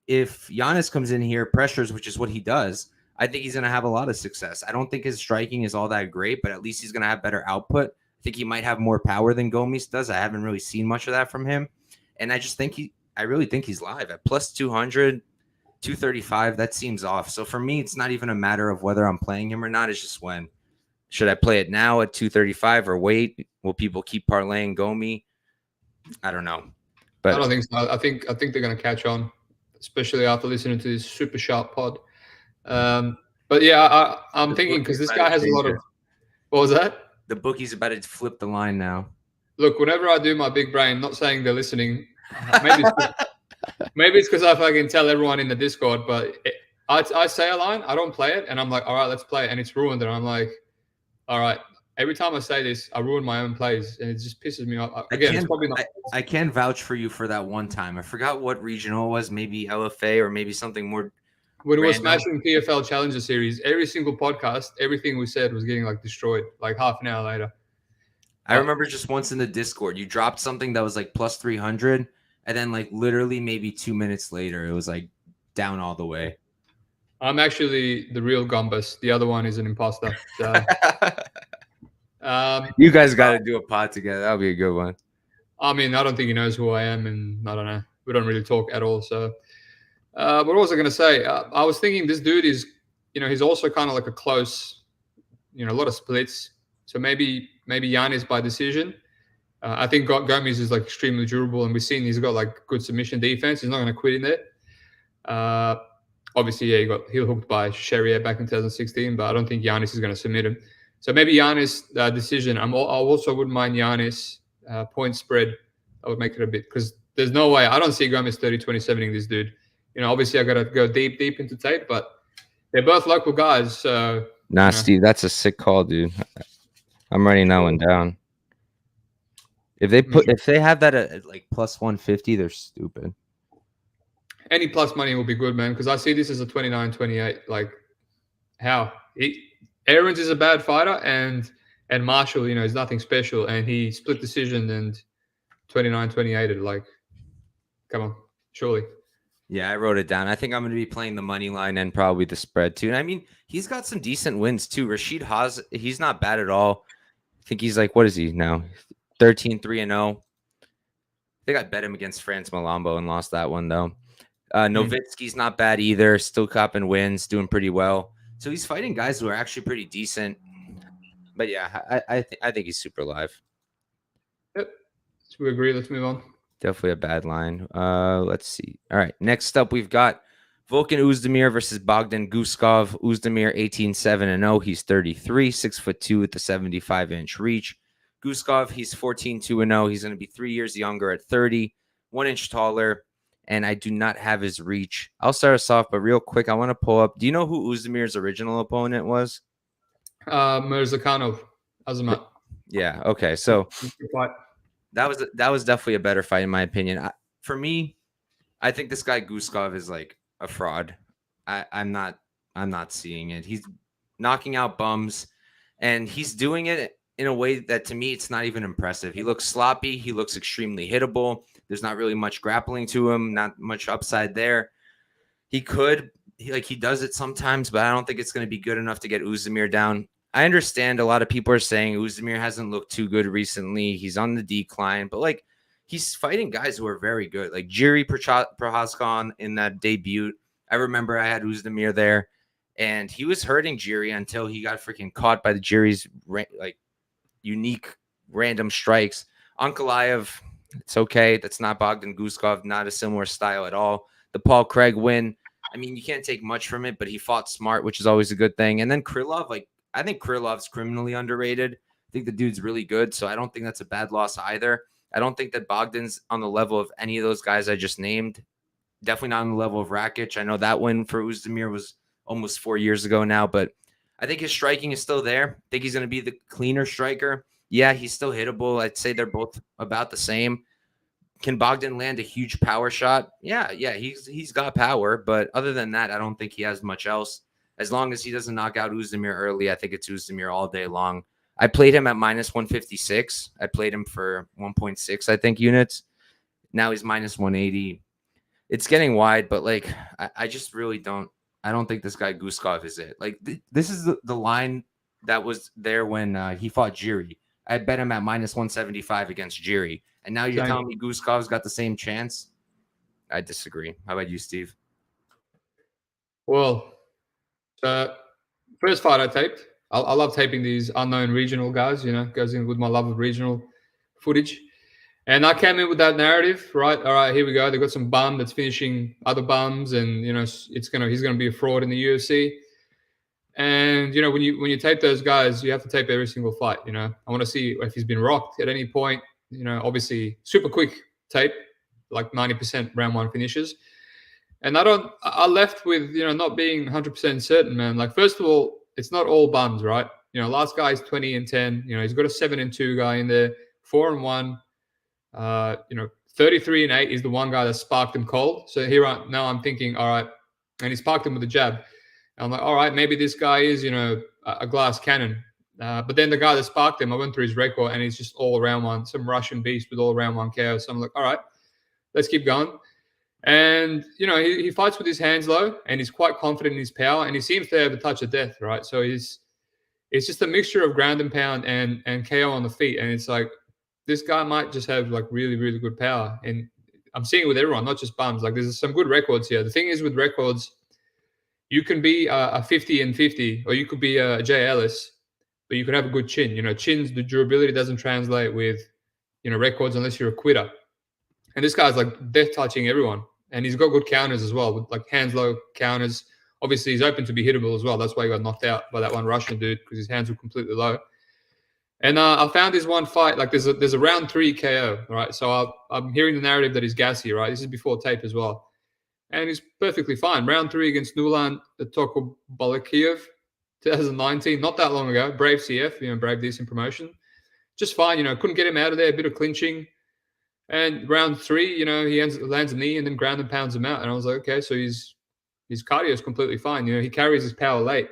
If Giannis comes in here, pressures, which is what he does, I think he's going to have a lot of success. I don't think his striking is all that great, but at least he's going to have better output. I think he might have more power than Gomez does. I haven't really seen much of that from him. And I just think I really think he's live at plus 200, 235. That seems off. So for me, it's not even a matter of whether I'm playing him or not. It's just when should I play it now at 235 or wait? Will people keep parlaying Gomi? I don't know. But I don't think so. I think they're going to catch on, especially after listening to this super sharp pod. But yeah, I'm thinking because this guy has a lot of. What was that? The bookie's about to flip the line now. Look, whenever I do my big brain, not saying they're listening, maybe it's because I fucking tell everyone in the Discord, but I say a line, I don't play it, and I'm like, all right, let's play it, and it's ruined, and I'm like, all right. Every time I say this, I ruin my own plays, and it just pisses me off. Again, it's probably not. I can vouch for you for that one time. I forgot what regional it was, maybe LFA or maybe something more. When we were smashing PFL Challenger Series, every single podcast, everything we said was getting like destroyed, like half an hour later. I remember just once in the Discord, you dropped something that was like plus 300, and then like literally maybe 2 minutes later, it was like down all the way. I'm actually the real Gumbus. The other one is an imposter. So. You guys got to do a pod together. That'll be a good one. I mean, I don't think he knows who I am, and I don't know. We don't really talk at all. So, what was I going to say? I was thinking this dude is, he's also kind of like a close, a lot of splits. So maybe Giannis by decision. I think Gomez is like extremely durable, and we've seen he's got like good submission defense. He's not going to quit in there. Obviously, yeah, he got heel hooked by Cherriere back in 2016, but I don't think Giannis is going to submit him. So maybe Giannis decision. I also wouldn't mind Giannis point spread. I would make it a bit because there's no way. I don't see Gomez 30-27ing this dude. Obviously I got to go deep into tape, but they're both local guys. So nah, Steve, that's a sick call, dude. I'm writing that one down. If they have that at like plus 150, they're stupid. Any plus money will be good, man. Because I see this as a 29-28. Like how Aarons is a bad fighter, and Marshall, is nothing special, and he split decision and 29-28. Like, come on, surely. Yeah, I wrote it down. I think I'm going to be playing the money line and probably the spread too. And I mean, he's got some decent wins too. Rashid Haas, he's not bad at all. I think he's like, what is he now? 13-3-0. I think I bet him against France Malambo and lost that one though. Nowitzki's not bad either. Still copping wins, doing pretty well. So he's fighting guys who are actually pretty decent. But yeah, I think he's super live. Yep. So we agree. Let's move on. Definitely a bad line. Let's see. All right. Next up, we've got Volkan Oezdemir versus Bogdan Guskov. Oezdemir 18-7-0. He's 33, 6'2" with the 75-inch reach. Guskov, he's 14-2-0. He's going to be 3 years younger at 30, 1 inch taller. And I do not have his reach. I'll start us off, but real quick, I want to pull up. Do you know who Oezdemir's original opponent was? Mirzakhanov, Azamat. Yeah. Okay. So that was definitely a better fight in my opinion. For me, I think this guy Guskov is like a fraud. I'm not seeing it. He's knocking out bums, and he's doing it in a way that to me it's not even impressive. He looks sloppy. He looks extremely hittable. There's not really much grappling to him, not much upside there. He does it sometimes, but I don't think it's going to be good enough to get Oezdemir down. I understand a lot of people are saying Oezdemir hasn't looked too good recently. He's on the decline, but like he's fighting guys who are very good. Like Jiří Procházka in that debut. I remember I had Oezdemir there, and he was hurting Jiří until he got freaking caught by the Jiří's like unique random strikes. Ankalaev, it's okay. That's not Bogdan Guskov, not a similar style at all. The Paul Craig win, I mean, you can't take much from it, but he fought smart, which is always a good thing. And then Krylov, I think Krylov's criminally underrated. I think the dude's really good, so I don't think that's a bad loss either. I don't think that Bogdan's on the level of any of those guys I just named. Definitely not on the level of Rakic. I know that win for Oezdemir was almost 4 years ago now, but I think his striking is still there. I think he's going to be the cleaner striker. Yeah, he's still hittable. I'd say they're both about the same. Can Bogdan land a huge power shot? Yeah, he's got power, but other than that, I don't think he has much else. As long as he doesn't knock out Oezdemir early, I think it's Oezdemir all day long. I played him at minus 156. I played him for 1.6, I think, units. Now he's minus 180. It's getting wide, but like I just really don't. I don't think this guy Guskov is it. Like this is the line that was there when he fought Jiří. I bet him at minus 175 against Jiří. And now you're telling me Guskov's got the same chance? I disagree. How about you, Steve? Well, first fight I taped, I love taping these unknown regional guys. Goes in with my love of regional footage. And I came in with that narrative, right? All right, here we go. They've got some bum that's finishing other bums, and he's gonna be a fraud in the UFC. And when you tape those guys, you have to tape every single fight. I want to see if he's been rocked at any point. Obviously super quick tape, like 90% round one finishes. And I left with not being 100% certain, man. Like, first of all, it's not all bums, right? Last guy is 20-10. He's got a 7-2 guy in there, 4-1. 33-8 is the one guy that sparked him cold. So now I'm thinking, all right, and he sparked him with a jab. And I'm like, all right, maybe this guy is a glass cannon. But then the guy that sparked him, I went through his record, and he's just all around one, some Russian beast with all around one KO. So I'm like, all right, let's keep going. And he fights with his hands low, and he's quite confident in his power, and he seems to have a touch of death, right? So it's just a mixture of ground and pound and KO on the feet, and it's like, this guy might just have like really, really good power. And I'm seeing it with everyone, not just bums. Like, there's some good records here. The thing is with records, you can be a 50-50, or you could be a Jay Ellis, but you could have a good chin. The durability doesn't translate with records unless you're a quitter. And this guy's like death touching everyone, and he's got good counters as well, with like hands low counters. Obviously, he's open to be hittable as well. That's why he got knocked out by that one Russian dude, because his hands were completely low. And I found this one fight, like there's a round 3 KO, right? So I'm hearing the narrative that he's gassy, right? This is before tape as well. And he's perfectly fine. Round 3 against Nulan Tokobalakiyev, 2019, not that long ago. Brave CF, brave decent promotion. Just fine, couldn't get him out of there, a bit of clinching. And round 3, he lands a knee and then ground and pounds him out. And I was like, okay, so his cardio is completely fine. He carries his power late.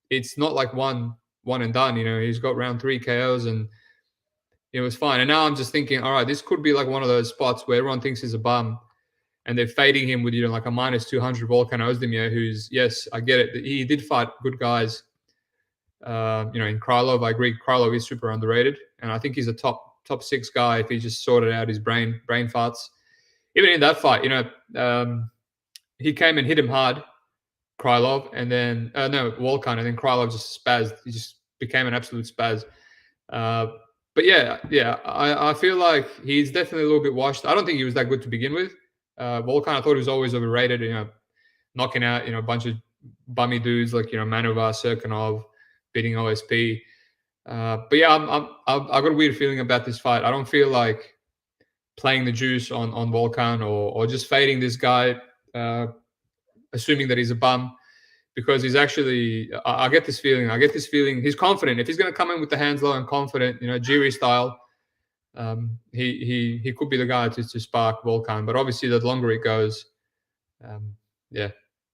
It's not like one and done. He's got round 3 KOs, and it was fine. And now I'm just thinking, all right, this could be like one of those spots where everyone thinks he's a bum, and they're fading him with like a minus 200 Volkan Oezdemir, who's, yes, I get it, he did fight good guys. In Krylov, I agree. Krylov is super underrated, and I think he's a top 6 guy if he just sorted out his brain farts. Even in that fight, he came and hit him hard, Krylov, and then Volkan, and then Krylov just spazzed. He just became an absolute spaz. But yeah, I feel like he's definitely a little bit washed. I don't think he was that good to begin with. Volkan, I thought he was always overrated. Knocking out a bunch of bummy dudes like Manovar, Serkanov, beating OSP. But yeah, I've got a weird feeling about this fight. I don't feel like playing the juice on Volkan or just fading this guy, assuming that he's a bum, because he's actually, I get this feeling he's confident. If he's going to come in with the hands low and confident, Jiri style, he could be the guy to spark Volkan. But obviously, the longer it goes,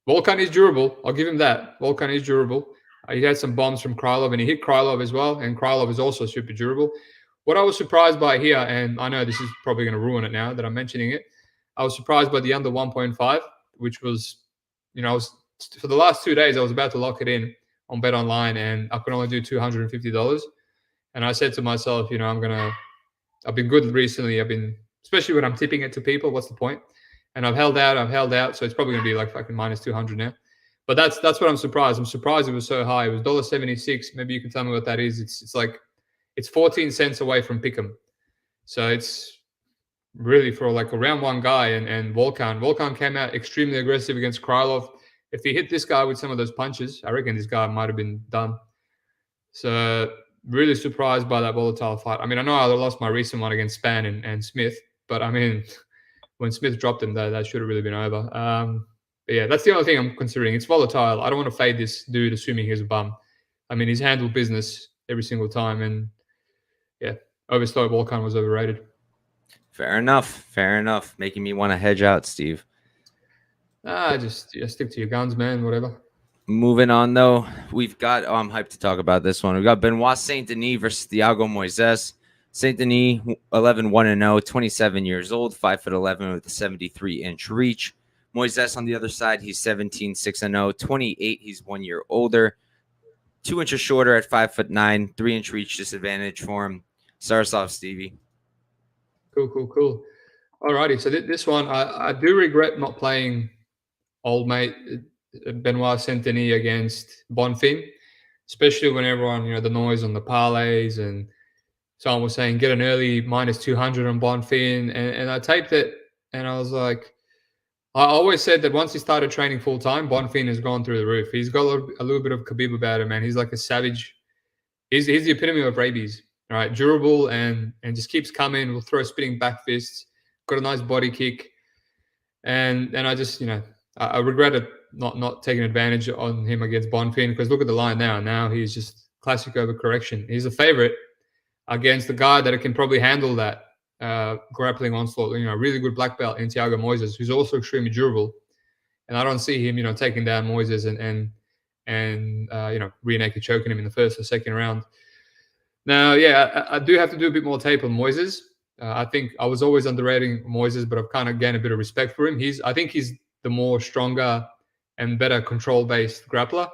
Volkan is durable. I'll give him that. Volkan is durable. He had some bombs from Krylov, and he hit Krylov as well, and Krylov is also super durable. What I was surprised by here, and I know this is probably going to ruin it now that I'm mentioning it, I was surprised by the under 1.5, which was, for the last 2 days, I was about to lock it in on Bet Online, and I could only do $250. And I said to myself, I've been good recently. Especially when I'm tipping it to people, what's the point? And I've held out. So it's probably going to be like fucking minus 200 now. But that's what I'm surprised. I'm surprised it was so high. It was $1.76. Maybe you can tell me what that is. It's 14 cents away from Pick'em. So it's really for like a round 1 guy. And Volkan came out extremely aggressive against Krylov. If he hit this guy with some of those punches, I reckon this guy might have been done. So really surprised by that volatile fight. I know I lost my recent one against Spann and Smith, but when Smith dropped him, that should have really been over. But yeah, that's the only thing I'm considering. It's volatile. I don't want to fade this dude assuming he's a bum. He's handled business every single time, and yeah, overstock Volkan was overrated. Fair enough. Making me want to hedge out, Steve. Just stick to your guns, man. Whatever. Moving on, though, we've got. I'm hyped to talk about this one. We've got Benoit Saint Denis versus Thiago Moises. Saint Denis, 11-1-0, 27 years old, 5'11" with a 73-inch reach. Moises on the other side, he's 17-6-0, 28. He's 1 year older, 2 inches shorter at 5'9", 3-inch reach disadvantage for him. Start us off, Stevie. Cool. Alrighty, so this one, I do regret not playing old mate Benoit Saint Denis against Bonfim. especially when everyone, the noise on the parlays, and someone was saying get an early -200 on Bonfim, and I taped it, and I was like, I always said that once he started training full time, Bonfim has gone through the roof. He's got a little bit of Khabib about him, man. He's like a savage. He's the epitome of rabies, right? Durable and just keeps coming. Will throw spinning back fists. Got a nice body kick, and I just I regretted not taking advantage on him against Bonfim, because look at the line now. Now he's just classic overcorrection. He's a favorite against the guy that can probably handle that grappling onslaught. Really good black belt in Thiago Moises, who's also extremely durable. And I don't see him, taking down Moises and rear naked choking him in the first or second round. Now, yeah, I do have to do a bit more tape on Moises. I think I was always underrating Moises, but I've kind of gained a bit of respect for him. I think he's the more stronger and better control-based grappler.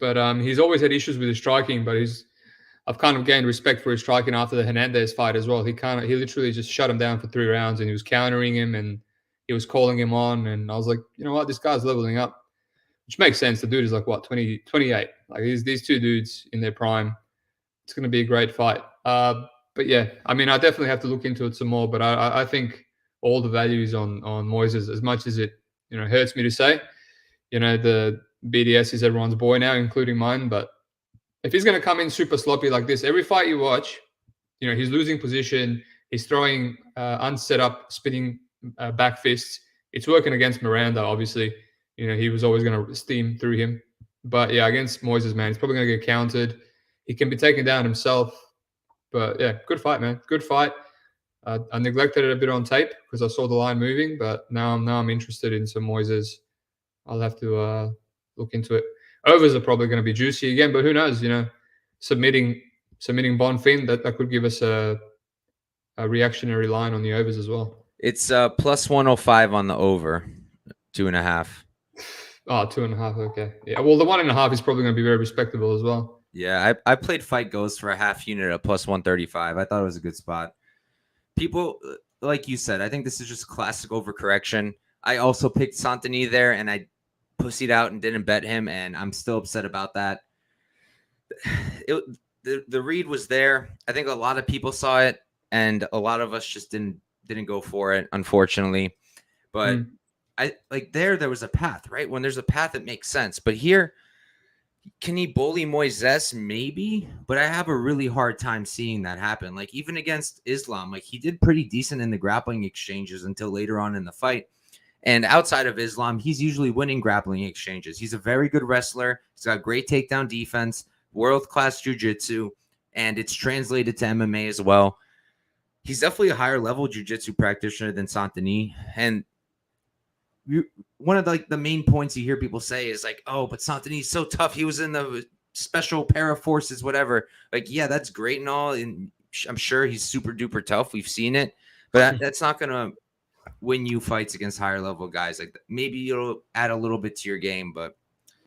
But he's always had issues with his striking, but I've kind of gained respect for his striking after the Hernandez fight as well. He literally just shut him down for 3 rounds, and he was countering him and he was calling him on. And I was like, you know what, this guy's leveling up, which makes sense. The dude is like, what, 28? Like these two dudes in their prime. It's going to be a great fight. But yeah, I mean, I definitely have to look into it some more, but I think all the value is on Moises, as much as it, hurts me to say. The BDS is everyone's boy now, including mine, but if he's going to come in super sloppy like this, every fight you watch, he's losing position. He's throwing unset up, spinning back fists. It's working against Miranda, obviously. He was always going to steam through him. But yeah, against Moises, man, he's probably going to get countered. He can be taken down himself. But yeah, good fight, man. Good fight. I neglected it a bit on tape because I saw the line moving, but now I'm interested in some Moises. I'll have to look into it. Overs are probably going to be juicy again, but who knows? Submitting Bonfim, that could give us a reactionary line on the overs as well. It's plus 105 on the over, 2.5. Oh, 2.5. Okay. Yeah. Well, the 1.5 is probably going to be very respectable as well. Yeah, I played Fight Goes for a half unit at plus 135. I thought it was a good spot. People, like you said, I think this is just classic overcorrection. I also picked Santini there, and I pussied out and didn't bet him, and I'm still upset about that. The read was there. I think a lot of people saw it, and a lot of us just didn't go for it, unfortunately. But I like there was a path, right? When there's a path, it makes sense. But here, can he bully Moises? Maybe, but I have a really hard time seeing that happen. Like even against Islam, like he did pretty decent in the grappling exchanges until later on in the fight. And outside of Islam, he's usually winning grappling exchanges. He's a very good wrestler. He's got great takedown defense, world-class jiu-jitsu, and it's translated to MMA as well. He's definitely a higher level jiu-jitsu practitioner than Santini. And one of the main points you hear people say is like, oh, but Santini's so tough. He was in the special para forces, whatever. Like, yeah, that's great and all. And I'm sure he's super duper tough. We've seen it, but that's not going to win you fights against higher level guys. Like maybe it'll add a little bit to your game, but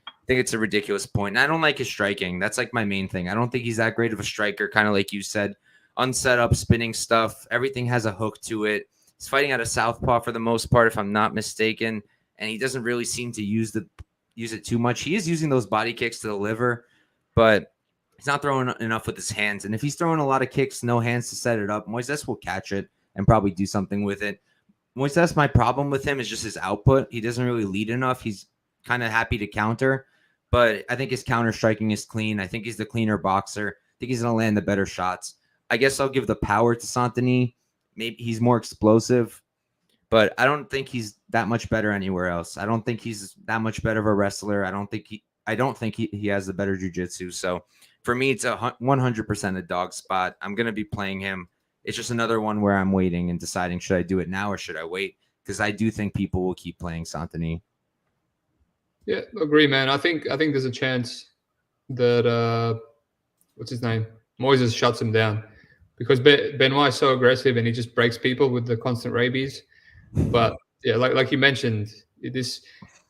I think it's a ridiculous point. And I don't like his striking. That's like my main thing. I don't think he's that great of a striker. Kind of like you said, unset up spinning stuff. Everything has a hook to it. He's fighting out of southpaw for the most part, if I'm not mistaken, and he doesn't really seem to use it too much. He is using those body kicks to the liver, but he's not throwing enough with his hands. And if he's throwing a lot of kicks, no hands to set it up, Moises will catch it and probably do something with it. Moises, my problem with him is just his output. He doesn't really lead enough. He's kind of happy to counter, but I think his counter striking is clean. I think he's the cleaner boxer. I think he's going to land the better shots. I guess I'll give the power to Santini. Maybe he's more explosive, but I don't think he's that much better anywhere else. I don't think he's that much better of a wrestler. I don't think he has the better jiu-jitsu. So for me, it's a 100% a dog spot. I'm going to be playing him. It's just another one where I'm waiting and deciding, should I do it now or should I wait? Because I do think people will keep playing Santini. Yeah, agree, man. I think there's a chance that what's his name? Moises shuts him down, because Benoit is so aggressive and he just breaks people with the constant rabies. But yeah, like you mentioned, this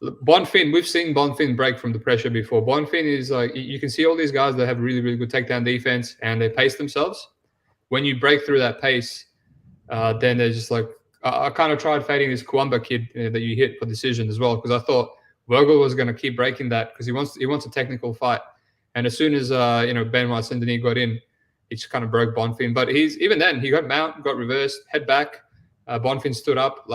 Bonfim, we've seen Bonfim break from the pressure before. Bonfim is like, you can see all these guys that have really, really good takedown defense and they pace themselves. When you break through that pace, then they're just like, I kind of tried fading this Kwamba kid that you hit for decision as well, because I thought Vogel was going to keep breaking that because he wants a technical fight. And as soon as Benoit and Denis got in, he just kind of broke Bonfim. But even then he got mount, got reversed, head back. Bonfim stood up.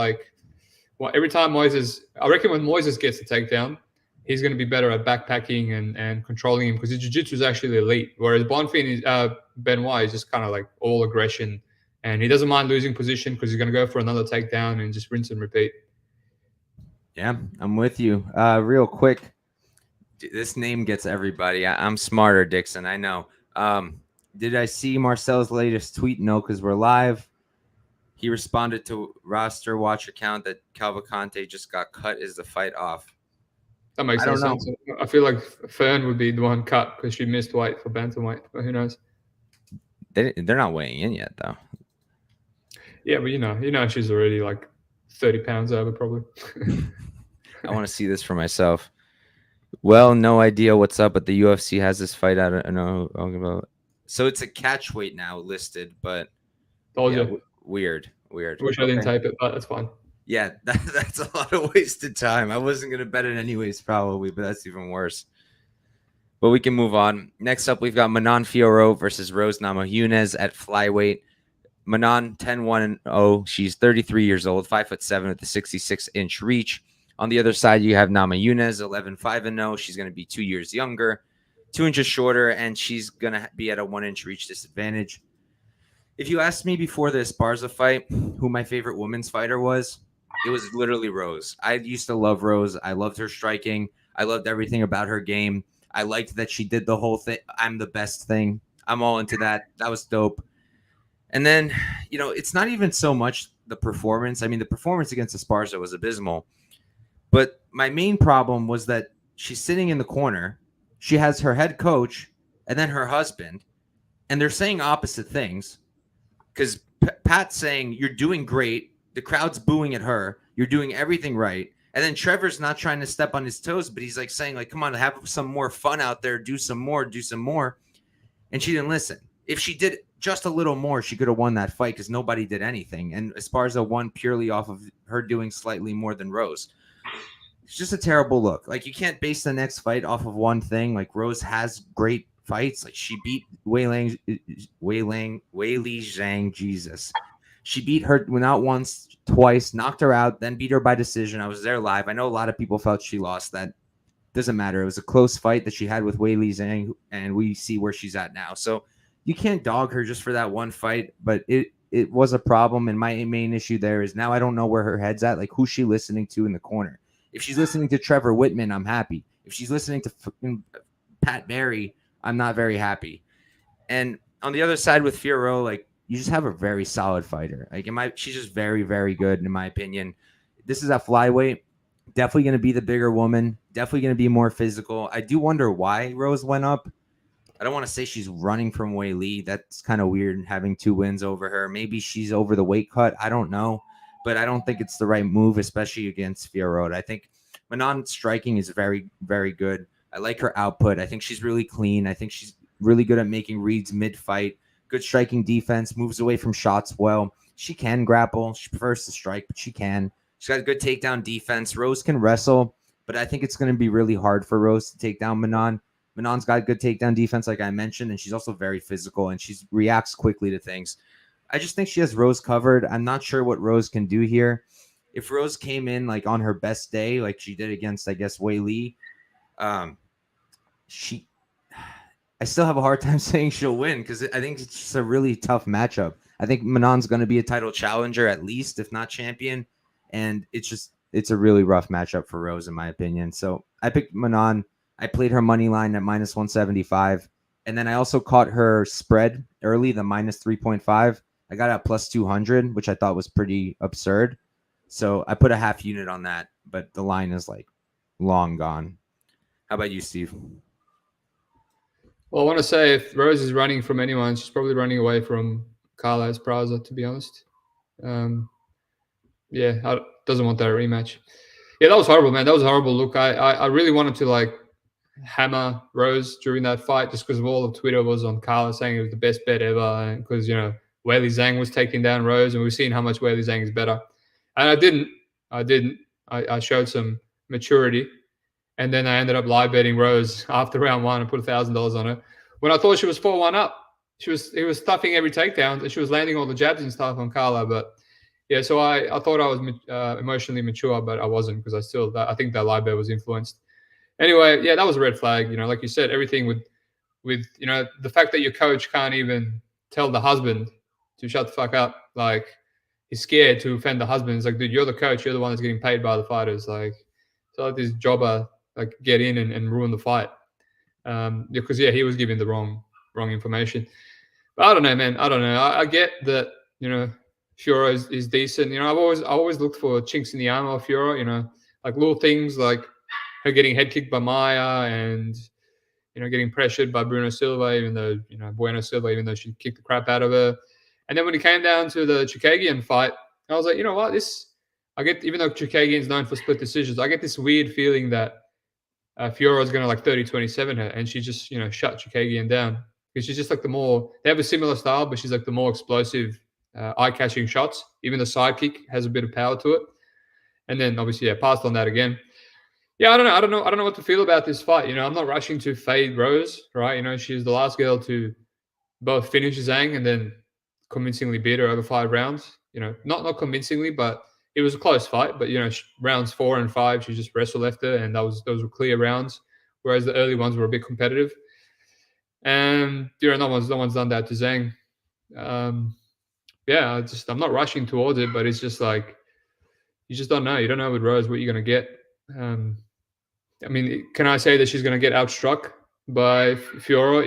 Every time Moises, I reckon when Moises gets the takedown, he's going to be better at backpacking and controlling him because his jiu-jitsu is actually elite. Whereas Benoit is just kind of like all aggression, and he doesn't mind losing position because he's going to go for another takedown and just rinse and repeat. Yeah, I'm with you. Real quick, this name gets everybody. I'm smarter, Dixon. I know. Did I see Marcel's latest tweet? No, because we're live. He responded to roster watch account that Calvin-Kunch just got cut. Is the fight off? That makes no sense. I feel like Fern would be the one cut because she missed weight for bantamweight. But who knows? They're not weighing in yet, though. Yeah, but you know, she's already like 30 pounds over, probably. I want to see this for myself. Well, no idea what's up, but the UFC has this fight. I don't know about. So it's a catch weight now listed, but weird. Wish I didn't type it, but that's fine. Yeah, that's a lot of wasted time. I wasn't going to bet it anyways, probably, but that's even worse. But we can move on. Next up, we've got Manon Fiorot versus Rose Namajunas at flyweight. Manon 10-1-0. She's 33 years old, 5'7" with a 66-inch reach. On the other side, you have Namajunas 11-5-0. She's going to be 2 years younger, 2 inches shorter, and she's going to be at a 1-inch reach disadvantage. If you asked me before this Barza fight who my favorite women's fighter was, it was literally Rose. I used to love Rose. I loved her striking. I loved everything about her game. I liked that she did the whole thing. I'm the best thing. I'm all into that. That was dope. And then, it's not even so much the performance. I mean, the performance against Esparza was abysmal. But my main problem was that she's sitting in the corner. She has her head coach and then her husband, and they're saying opposite things. Because Pat's saying, you're doing great. The crowd's booing at her. You're doing everything right. And then Trevor's not trying to step on his toes, but he's like saying, like, come on, have some more fun out there. Do some more. And she didn't listen. If she did just a little more, she could have won that fight because nobody did anything. And Esparza won purely off of her doing slightly more than Rose. It's just a terrible look. Like, you can't base the next fight off of one thing. Like, Rose has great fights. Like, she beat Weili Zhang. Jesus. She beat her not once, twice, knocked her out, then beat her by decision. I was there live. I know a lot of people felt she lost. That doesn't matter. It was a close fight that she had with Weili Zhang, and we see where she's at now. So you can't dog her just for that one fight, but it was a problem. And my main issue there is now I don't know where her head's at. Like, who's she listening to in the corner? If she's listening to Trevor Whitman, I'm happy. If she's listening to Pat Barry, I'm not very happy. And on the other side with Fiorot, like, you just have a very solid fighter. Like, she's just very, very good in my opinion. This is a flyweight. Definitely going to be the bigger woman. Definitely going to be more physical. I do wonder why Rose went up. I don't want to say she's running from Weili. That's kind of weird having 2 wins over her. Maybe she's over the weight cut. I don't know. But I don't think it's the right move, especially against Fiorot. I think Manon's striking is very, very good. I like her output. I think she's really clean. I think she's really good at making reads mid-fight. Good striking defense, moves away from shots well. She can grapple. She prefers to strike, but she can. She's got a good takedown defense. Rose can wrestle, but I think it's going to be really hard for Rose to take down Manon. Manon's got good takedown defense, like I mentioned, and she's also very physical, and she reacts quickly to things. I just think she has Rose covered. I'm not sure what Rose can do here. If Rose came in like on her best day, like she did against, I guess, Weili, I still have a hard time saying she'll win because I think it's just a really tough matchup. I think Manon's going to be a title challenger at least, if not champion. And it's a really rough matchup for Rose, in my opinion. So I picked Manon. I played her money line at -175. And then I also caught her spread early, the -3.5. I got it at +200, which I thought was pretty absurd. So I put a half unit on that, but the line is like long gone. How about you, Steve? Well, I want to say if Rose is running from anyone, she's probably running away from Carla Esparza, to be honest. Doesn't want that rematch. Yeah, that was horrible, man. That was a horrible look. I really wanted to like hammer Rose during that fight just because of all of Twitter was on Carla saying it was the best bet ever, and because Weili Zhang was taking down Rose, and we've seen how much Weili Zhang is better. And I didn't. I showed some maturity, And then I ended up live betting Rose after round 1 and put $1,000 on her. When I thought she was 4-1 up, he was stuffing every takedown, and she was landing all the jabs and stuff on Carla. But yeah, so I thought I was emotionally mature, but I wasn't, because I think that live bet was influenced. Anyway, yeah, that was a red flag. Like you said, everything with the fact that your coach can't even tell the husband to shut the fuck up. Like, he's scared to offend the husband. It's like, dude, you're the coach. You're the one that's getting paid by the fighters. Like, so let this jobber get in and ruin the fight. Because he was giving the wrong information. But I don't know, man. I don't know. I get that, Fiorot is decent. I always looked for chinks in the armor of Fiorot, like little things like her getting head kicked by Maya and, getting pressured by Bruno Silva, even though, Bueno Silva, even though she kicked the crap out of her. And then when it came down to the Chookagian fight, I was like, you know what, even though Chookagian is known for split decisions, I get this weird feeling that Fiorot's going to 30-27 her, and she just, shut Chookagian down. Because she's just they have a similar style, but she's the more explosive, eye-catching shots. Even the side kick has a bit of power to it. And then obviously, passed on that again. Yeah, I don't know what to feel about this fight. I'm not rushing to fade Rose, right? She's the last girl to both finish Zhang and then convincingly beat her over 5 rounds. Not convincingly, but it was a close fight. But rounds 4 and 5, she just wrestle left her, and those were clear rounds. Whereas the early ones were a bit competitive. And no one's done that to Zhang. I'm not rushing towards it, but it's just like, you just don't know. You don't know with Rose what you're going to get. Can I say that she's going to get outstruck by Fiorot?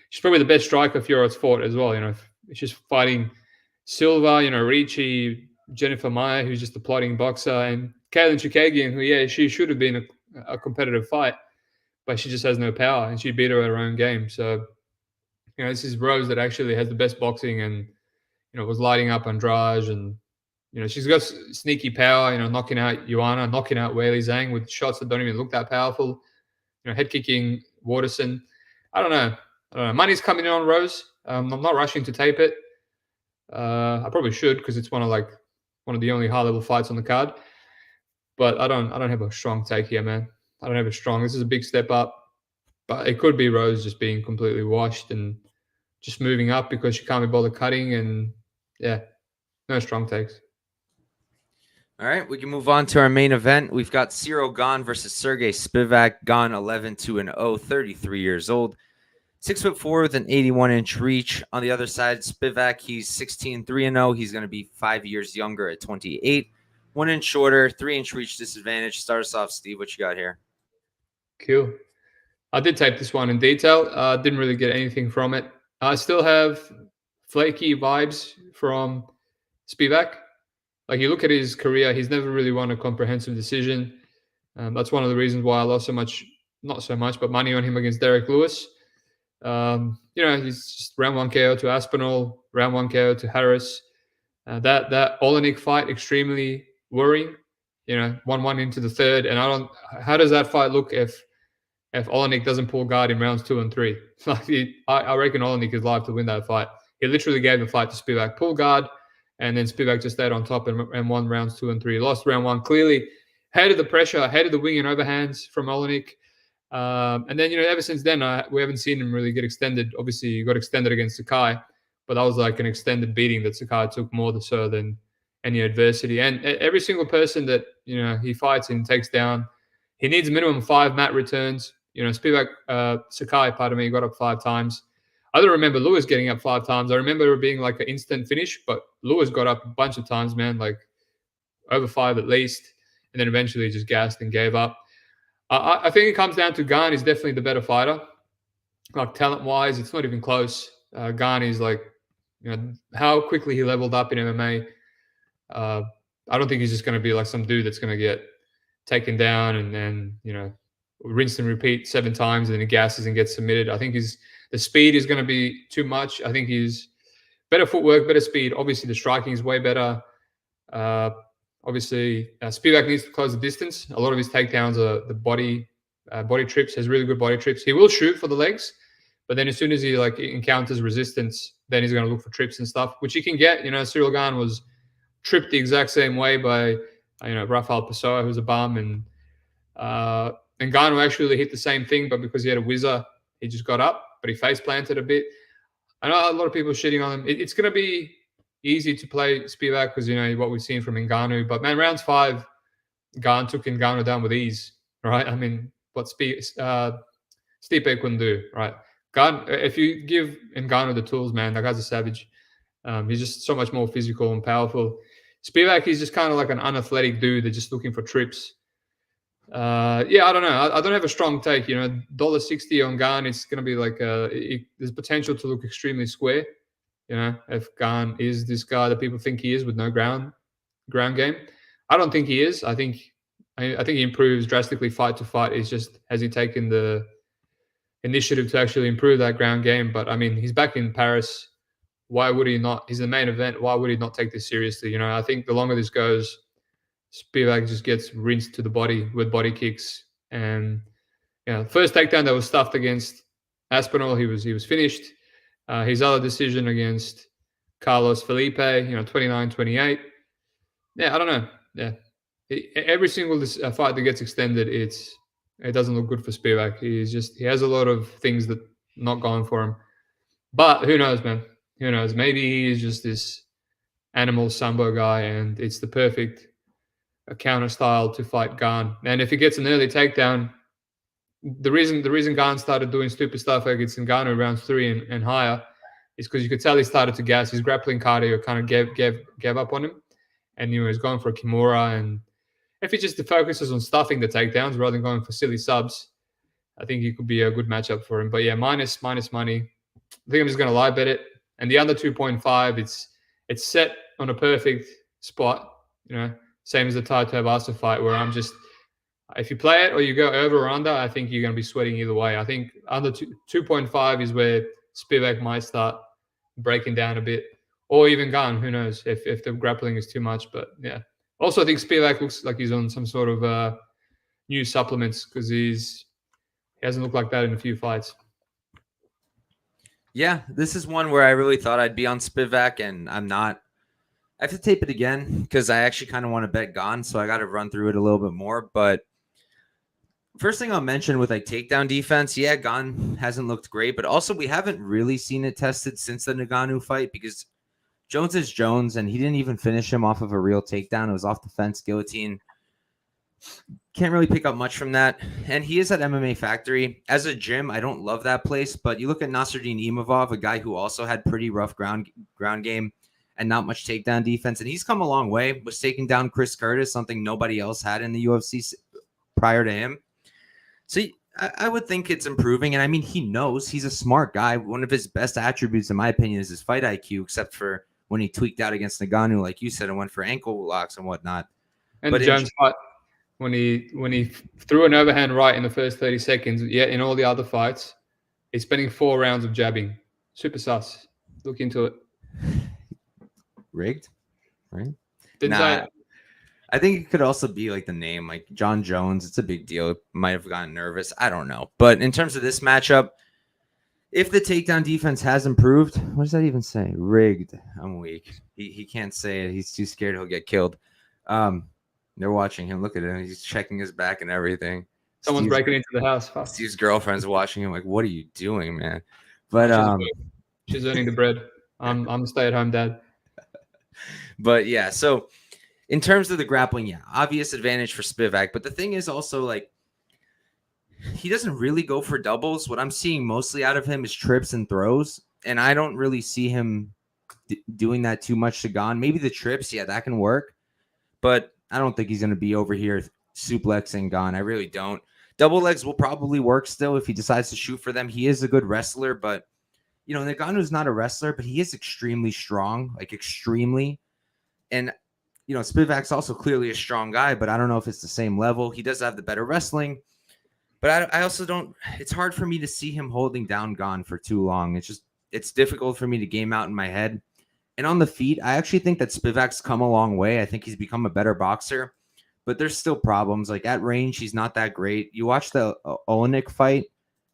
She's probably the best striker Fiorot's fought as well. She's fighting Silva, Ricci, Jennifer Maya, who's just a plodding boxer, and Kaylin Chookagian, who, she should have been a competitive fight, but she just has no power, and she beat her at her own game. So, this is Rose that actually has the best boxing and, was lighting up Andrade, and, she's got sneaky power, knocking out Joanna, knocking out Weili Zhang with shots that don't even look that powerful, head kicking Waterson. I don't know. Money's coming in on Rose. I'm not rushing to tape it. I probably should, because it's one of the only high-level fights on the card. But I don't have a strong take here, man. I don't have a strong. This is a big step up, but it could be Rose just being completely washed and just moving up because she can't be bothered cutting. And yeah, no strong takes. All right, we can move on to our main event. We've got Ciryl Gane versus Serghei Spivak. Gane 11-2-0, 33 years old, 6'4" with an 81-inch reach. On the other side, Spivak, he's 16-3-0. He's going to be 5 years younger at 28. 1 inch shorter, 3-inch reach disadvantage. Start us off, Steve. What you got here? Cool. I did tape this one in detail. Didn't really get anything from it. I still have flaky vibes from Spivak. You look at his career, he's never really won a comprehensive decision. That's one of the reasons why I lost not so much, but money on him against Derek Lewis. He's just round 1 KO to Aspinall, round 1 KO to Harris. That Olenek fight, extremely worrying. 1-1 into the third, and how does that fight look if Olenek doesn't pull guard in rounds 2 and 3? I reckon Olenek is live to win that fight. He literally gave the fight to Spivak, pull guard, and then Spivak just stayed on top and won rounds 2 and 3. Lost round 1 clearly, hated the pressure, hated the wing and overhands from Olenek. And then, ever since then, we haven't seen him really get extended. Obviously, he got extended against Serghei, but that was like an extended beating that Serghei took more so than any adversity. And every single person that, he fights and takes down, he needs minimum 5 mat returns. Serghei, got up 5 times. I don't remember Lewis getting up 5 times. I remember it being like an instant finish, but Lewis got up a bunch of times, man, like over 5 at least, and then eventually just gassed and gave up. I think it comes down to Gane is definitely the better fighter. Talent-wise, it's not even close. Gane is how quickly he leveled up in MMA. I don't think he's just going to be like some dude that's going to get taken down and then, rinse and repeat 7 times and then he gasses and gets submitted. I think the speed is going to be too much. I think he's better footwork, better speed. Obviously, the striking is way better. Spivak needs to close the distance. A lot of his takedowns are the body trips. Has really good body trips. He will shoot for the legs, but then as soon as he encounters resistance, then he's going to look for trips and stuff, which he can get. Ciryl Gane was tripped the exact same way by Rafael Pessoa, who's a bum, and And Gane actually hit the same thing, but because he had a whizzer, he just got up, but he face planted a bit. I know a lot of people shitting on him. It's going to be easy to play Spivac because, what we've seen from Ngannou. But, man, rounds 5, Gane took Ngannou down with ease, right? I mean, what Stipe couldn't do, right? Gane, if you give Ngannou the tools, man, that guy's a savage. He's just so much more physical and powerful. Spivak is just kind of like an unathletic dude that's just looking for trips. I don't know. I don't have a strong take. $1.60 on Gane is going to be like there's potential to look extremely square. If Gane is this guy that people think he is with no ground game, I don't think he is. I think he improves drastically fight to fight. It's just, has he taken the initiative to actually improve that ground game? But I mean, he's back in Paris. Why would he not? He's the main event. Why would he not take this seriously? I think the longer this goes, Spivak just gets rinsed to the body with body kicks. And first takedown that was stuffed against Aspinall, he was finished. His other decision against Carlos Felipe, 29-28. Yeah, I don't know. Yeah, every single fight that gets extended, it doesn't look good for Spivak. He has a lot of things that not going for him. But who knows, man? Who knows? Maybe he is just this animal sambo guy, and it's the perfect counter style to fight Gane. And if he gets an early takedown, the reason Gane started doing stupid stuff like it's in Ngannou rounds 3 and higher is because you could tell he started to gas. His grappling cardio kind of gave up on him, and he's going for a Kimura. And if he just focuses on stuffing the takedowns rather than going for silly subs, I think he could be a good matchup for him. But yeah, minus money. I think I'm just going to lie bet it. And the under 2.5, it's set on a perfect spot, same as the Tai Tuivasa fight, where I'm just, if you play it or you go over or under, I think you're going to be sweating either way. I think under 2.5 is where Spivak might start breaking down a bit, or even Gane. Who knows if the grappling is too much. But yeah, also I think Spivak looks like he's on some sort of new supplements because he hasn't looked like that in a few fights. Yeah, this is one where I really thought I'd be on Spivac, and I'm not. I have to tape it again because I actually kind of want to bet Gane, so I got to run through it a little bit more. But first thing I'll mention with like takedown defense, yeah, Gane hasn't looked great, but also we haven't really seen it tested since the Ngannou fight because Jones is Jones, and he didn't even finish him off of a real takedown. It was off the fence guillotine. Can't really pick up much from that. And he is at MMA Factory. As a gym, I don't love that place, but you look at Nasruddin Imavov, a guy who also had pretty rough ground game and not much takedown defense, and he's come a long way. Was taking down Chris Curtis, something nobody else had in the UFC prior to him. So I would think it's improving, and I mean, he knows. He's a smart guy. One of his best attributes, in my opinion, is his fight IQ, except for when he tweaked out against Ngannou, like you said, and went for ankle locks and whatnot. And but Jones fight, when he threw an overhand right in the first 30 seconds, yet in all the other fights, he's spending 4 rounds of jabbing. Super sus. Look into it. Rigged, right? I think it could also be like the name, like John Jones. It's a big deal. It might have gotten nervous. I don't know. But in terms of this matchup, if the takedown defense has improved, what does that even say? Rigged. I'm weak. He can't say it. He's too scared he'll get killed. They're watching him. Look at him. He's checking his back and everything. Someone's breaking into the house. Steve's girlfriend's watching him like, what are you doing, man? But she's earning the bread. I'm a stay-at-home dad. But yeah, so in terms of the grappling, yeah, obvious advantage for Spivak. But the thing is also like he doesn't really go for doubles. What I'm seeing mostly out of him is trips and throws, and I don't really see him doing that too much to Gane. Maybe the trips, yeah, that can work, but I don't think he's going to be over here suplexing Gane. I really don't. Double legs will probably work still if he decides to shoot for them. He is a good wrestler, but Ngannou's not a wrestler, but he is extremely strong, like extremely. And, Spivak's also clearly a strong guy, but I don't know if it's the same level. He does have the better wrestling, but I also don't, it's hard for me to see him holding down Gane for too long. It's difficult for me to game out in my head. And on the feet, I actually think that Spivak's come a long way. I think he's become a better boxer, but there's still problems. Like at range, he's not that great. You watch the Olenek fight,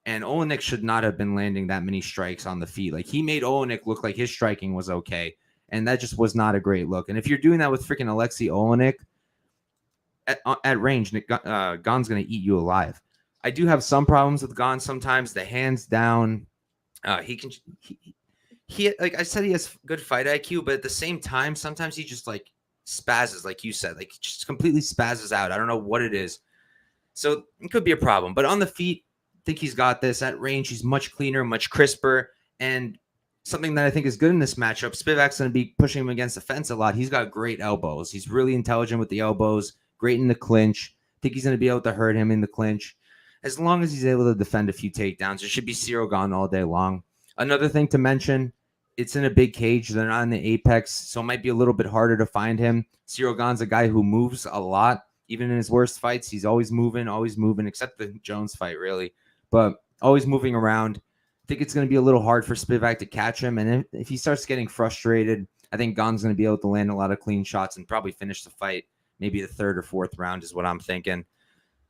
and Olenek should not have been landing that many strikes on the feet. Like he made Olenek look like his striking was okay. And that just was not a great look. And if you're doing that with freaking Alexei Olenek, at range, Gane's going to eat you alive. I do have some problems with Gane sometimes. The hands down, he can he like I said, he has good fight IQ, but at the same time, sometimes he just like spazzes, like you said, like just completely spazzes out. I don't know what it is. So it could be a problem. But on the feet, I think he's got this. At range, he's much cleaner, much crisper. And something that I think is good in this matchup, Spivak's going to be pushing him against the fence a lot. He's got great elbows. He's really intelligent with the elbows, great in the clinch. I think he's going to be able to hurt him in the clinch. As long as he's able to defend a few takedowns, it should be Ciryl Gane all day long. Another thing to mention, it's in a big cage. They're not in the apex, so it might be a little bit harder to find him. Ciryl Gane's a guy who moves a lot. Even in his worst fights, he's always moving, except the Jones fight, really. But always moving around. I think it's going to be a little hard for Spivac to catch him. And if he starts getting frustrated, I think Gane's going to be able to land a lot of clean shots and probably finish the fight. Maybe the third or fourth round is what I'm thinking.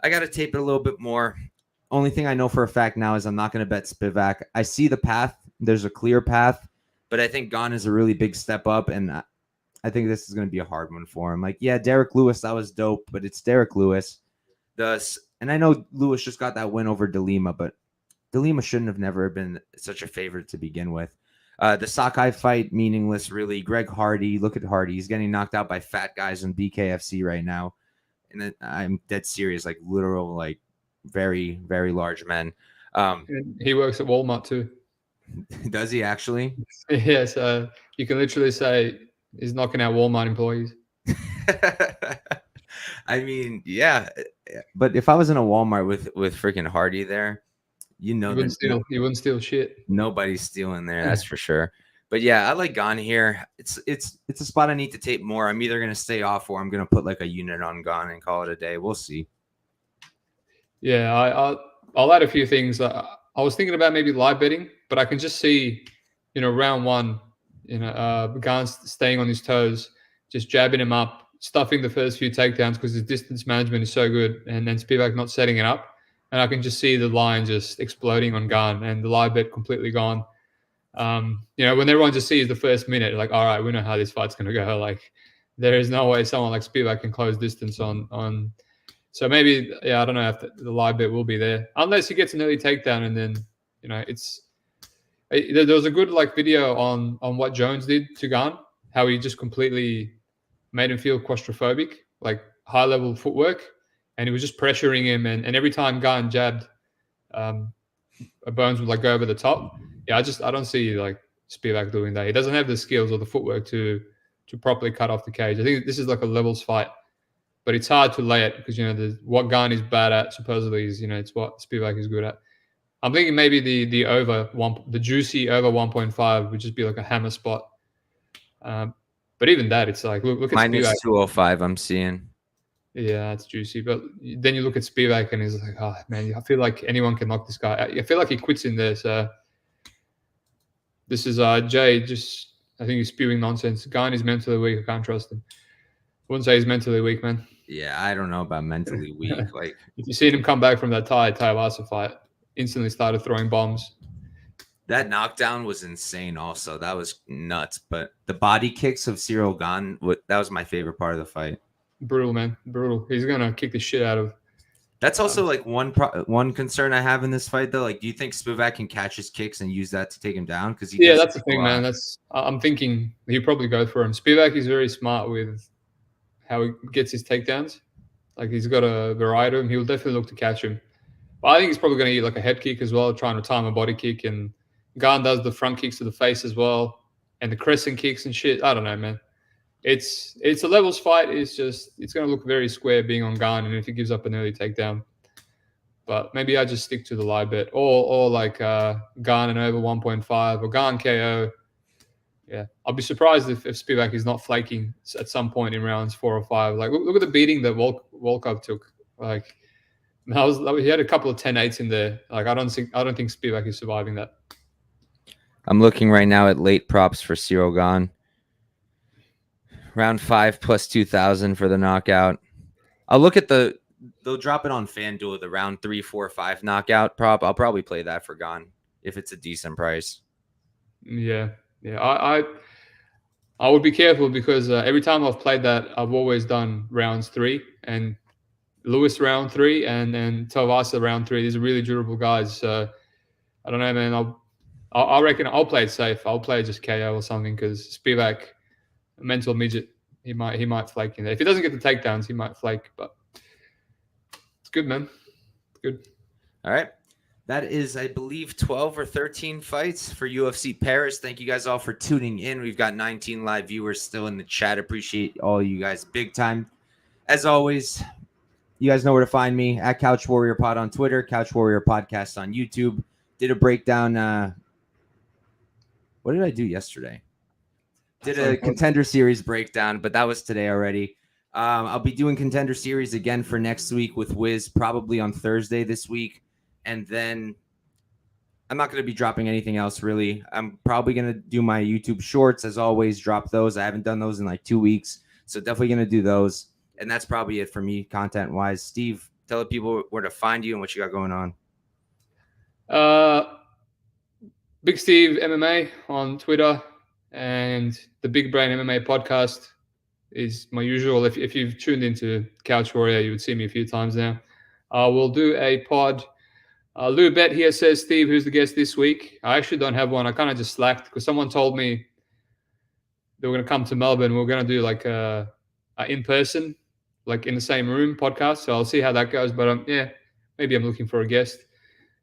I got to tape it a little bit more. Only thing I know for a fact now is I'm not going to bet Spivac. I see the path. There's a clear path. But I think Gane is a really big step up. And I think this is going to be a hard one for him. Like, yeah, Derek Lewis, that was dope, but it's Derek Lewis. And I know Lewis just got that win over De Lima, but De Lima shouldn't have never been such a favorite to begin with. The Serghei fight, meaningless, really. Greg Hardy, look at Hardy. He's getting knocked out by fat guys in BKFC right now. And I'm dead serious, like literal, like very, very large men. He works at Walmart too. Does he actually? Yeah, so you can literally say he's knocking out Walmart employees. I mean, yeah, but if I was in a Walmart with freaking Hardy there, you wouldn't steal shit. Nobody's stealing there, that's for sure. But yeah, I like Gane here. It's a spot I need to tape more. I'm either gonna stay off or I'm gonna put like a unit on Gane and call it a day. We'll see. Yeah, I'll add a few things. I was thinking about maybe live betting, but I can just see, round one, Gane staying on his toes, just jabbing him up, stuffing the first few takedowns because his distance management is so good, and then Spivak not setting it up. And I can just see the line just exploding on Gane and the live bet completely gone. When everyone just sees the first minute, like, all right, we know how this fight's going to go. Like, there is no way someone like Spivak can close distance on. So maybe, I don't know if the live bet will be there, unless he gets an early takedown and then, there was a good video on what Jones did to Gane, how he just completely made him feel claustrophobic, like high level footwork, and he was just pressuring him. And every time Gane jabbed, Bones would go over the top. Yeah, I don't see Spivak doing that. He doesn't have the skills or the footwork to properly cut off the cage. I think this is like a levels fight. But it's hard to lay it because, what Gane is bad at supposedly is, it's what Spivak is good at. I'm thinking maybe the juicy over 1.5 would just be like a hammer spot. But even that, it's like, look at minus Spivak. 205 I'm seeing. Yeah, that's juicy. But then you look at Spivak and he's like, oh, man, I feel like anyone can knock this guy. I feel like he quits in there. So this is Jay. I think he's spewing nonsense. Gane is mentally weak. I can't trust him. Wouldn't say he's mentally weak, man. Yeah, I don't know about mentally weak. Like, if you seen him come back from that Taivasa fight, instantly started throwing bombs. That knockdown was insane. Also, that was nuts. But the body kicks of Ciryl Gane, that was my favorite part of the fight. Brutal, man, brutal. He's gonna kick the shit out of. That's also one concern I have in this fight, though. Like, do you think Spivak can catch his kicks and use that to take him down? Because that's the thing, man. I'm thinking he'll probably go for him. Spivak is very smart with how he gets his takedowns. Like, he's got a variety of him. He'll definitely look to catch him. But I think he's probably going to eat a head kick as well, trying to time a body kick. And Gane does the front kicks to the face as well, and the crescent kicks and shit. I don't know, man. It's a levels fight. It's going to look very square being on Gane, and if he gives up an early takedown. But maybe I just stick to the live bet, or Gane and over 1.5, or Gane KO. Yeah, I'll be surprised if Spivak is not flaking at some point in rounds 4 or 5. Like, look at the beating that Volkov took. Like, he had a couple of 10-8s in there. Like, I don't think Spivak is surviving that. I'm looking right now at late props for Ciryl Gane. Round 5 plus 2,000 for the knockout. I'll look at they'll drop it on FanDuel, the round 3, 4, 5 knockout prop. I'll probably play that for Gane if it's a decent price. Yeah. I would be careful because every time I've played that, I've always done rounds 3, and Lewis round 3 and then Tovasa round 3. These are really durable guys. So I don't know, man. I reckon I'll play it safe. I'll play just KO or something because Spivac, a mental midget, he might flake in there. If he doesn't get the takedowns, he might flake. But it's good, man. It's good. All right. That is, I believe, 12 or 13 fights for UFC Paris. Thank you guys all for tuning in. We've got 19 live viewers still in the chat. Appreciate all you guys big time. As always, you guys know where to find me at Couch Warrior Pod on Twitter, Couch Warrior Podcast on YouTube. Did a breakdown. What did I do yesterday? Did a Contender Series breakdown, but that was today already. I'll be doing Contender Series again for next week with Wiz, probably on Thursday this week. And then I'm not going to be dropping anything else, really. I'm probably going to do my YouTube shorts, as always, drop those. I haven't done those in like 2 weeks, so definitely going to do those. And that's probably it for me, content-wise. Steve, tell the people where to find you and what you got going on. Big Steve MMA on Twitter, and the Big Brain MMA podcast is my usual. If you've tuned into Couch Warrior, you would see me a few times now. We'll do a pod. Lou Bet here says, Steve, who's the guest this week? I actually don't have one. I kind of just slacked because someone told me they were going to come to Melbourne. We're going to do like a in-person, like in the same room podcast. So I'll see how that goes. But maybe I'm looking for a guest.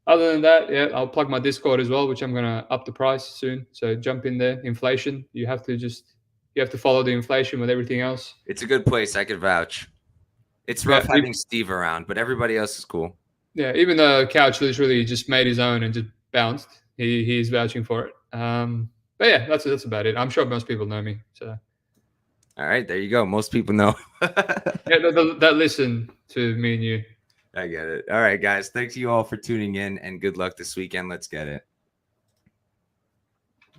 Other than that, I'll plug my Discord as well, which I'm going to up the price soon. So jump in there. Inflation. You have to follow the inflation with everything else. It's a good place. I could vouch. It's rough having Steve around, but everybody else is cool. Yeah, even though Couch literally just made his own and just bounced, he's vouching for it. But yeah, that's about it. I'm sure most people know me. So, all right, there you go. Most people know. that listen to me and you. I get it. All right, guys. Thanks you all for tuning in, and good luck this weekend. Let's get it.